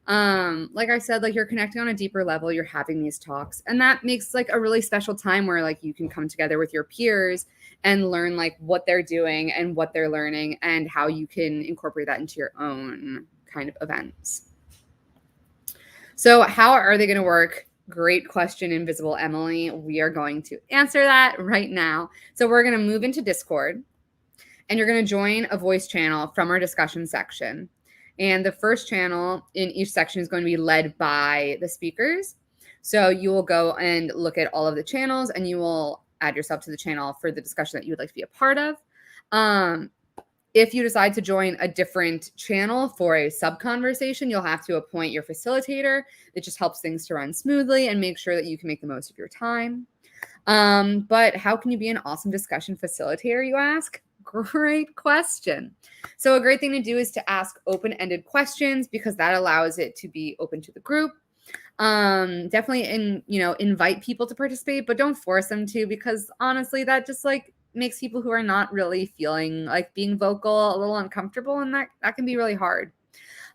S1: Like I said, you're connecting on a deeper level, you're having these talks, and that makes a really special time where you can come together with your peers and learn what they're doing and what they're learning and how you can incorporate that into your own kind of events. So how are they going to work? Great question, Invisible Emily. We are going to answer that right now. So we're going to move into Discord, and you're going to join a voice channel from our discussion section. And the first channel in each section is going to be led by the speakers. So you will go and look at all of the channels, and you will add yourself to the channel for the discussion that you would like to be a part of. If you decide to join a different channel for a sub-conversation, you'll have to appoint your facilitator. It just helps things to run smoothly and make sure that you can make the most of your time. But how can you be an awesome discussion facilitator, you ask? Great question. So a great thing to do is to ask open-ended questions because that allows it to be open to the group. Definitely invite people to participate, but don't force them to, because honestly, that just makes people who are not really feeling like being vocal a little uncomfortable, and that can be really hard.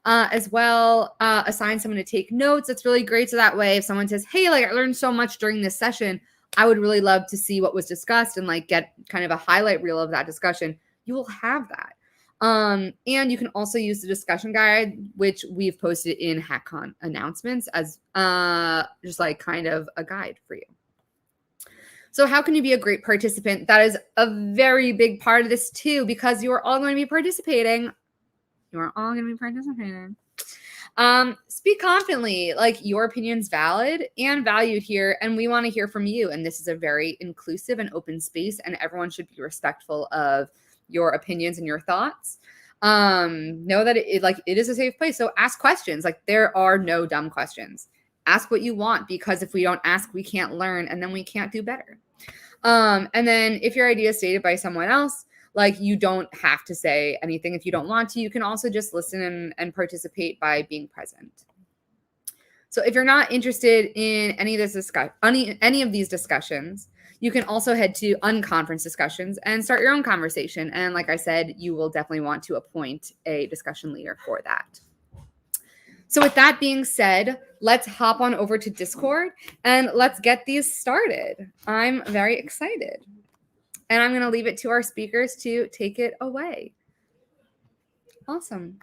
S1: As well, assign someone to take notes. It's really great. So that way, if someone says, hey, I learned so much during this session, I would really love to see what was discussed and like get kind of a highlight reel of that discussion. You will have that. And you can also use the discussion guide, which we've posted in Hackcon announcements as just like kind of a guide for you. So how can you be a great participant? That is a very big part of this too, because you are all going to be participating. You are all going to be participating. Speak confidently, like your opinion's valid and valued here, and we want to hear from you. And this is a very inclusive and open space, and everyone should be respectful of your opinions and your thoughts. Know that it is a safe place. So ask questions. Like there are no dumb questions. Ask what you want, because if we don't ask, we can't learn, and then we can't do better. And then if your idea is stated by someone else, like you don't have to say anything if you don't want to. You can also just listen and participate by being present. So if you're not interested in any of these discussions, you can also head to unconference discussions and start your own conversation. And like I said, you will definitely want to appoint a discussion leader for that. So with that being said, let's hop on over to Discord and let's get these started. I'm very excited. And I'm going to leave it to our speakers to take it away. Awesome.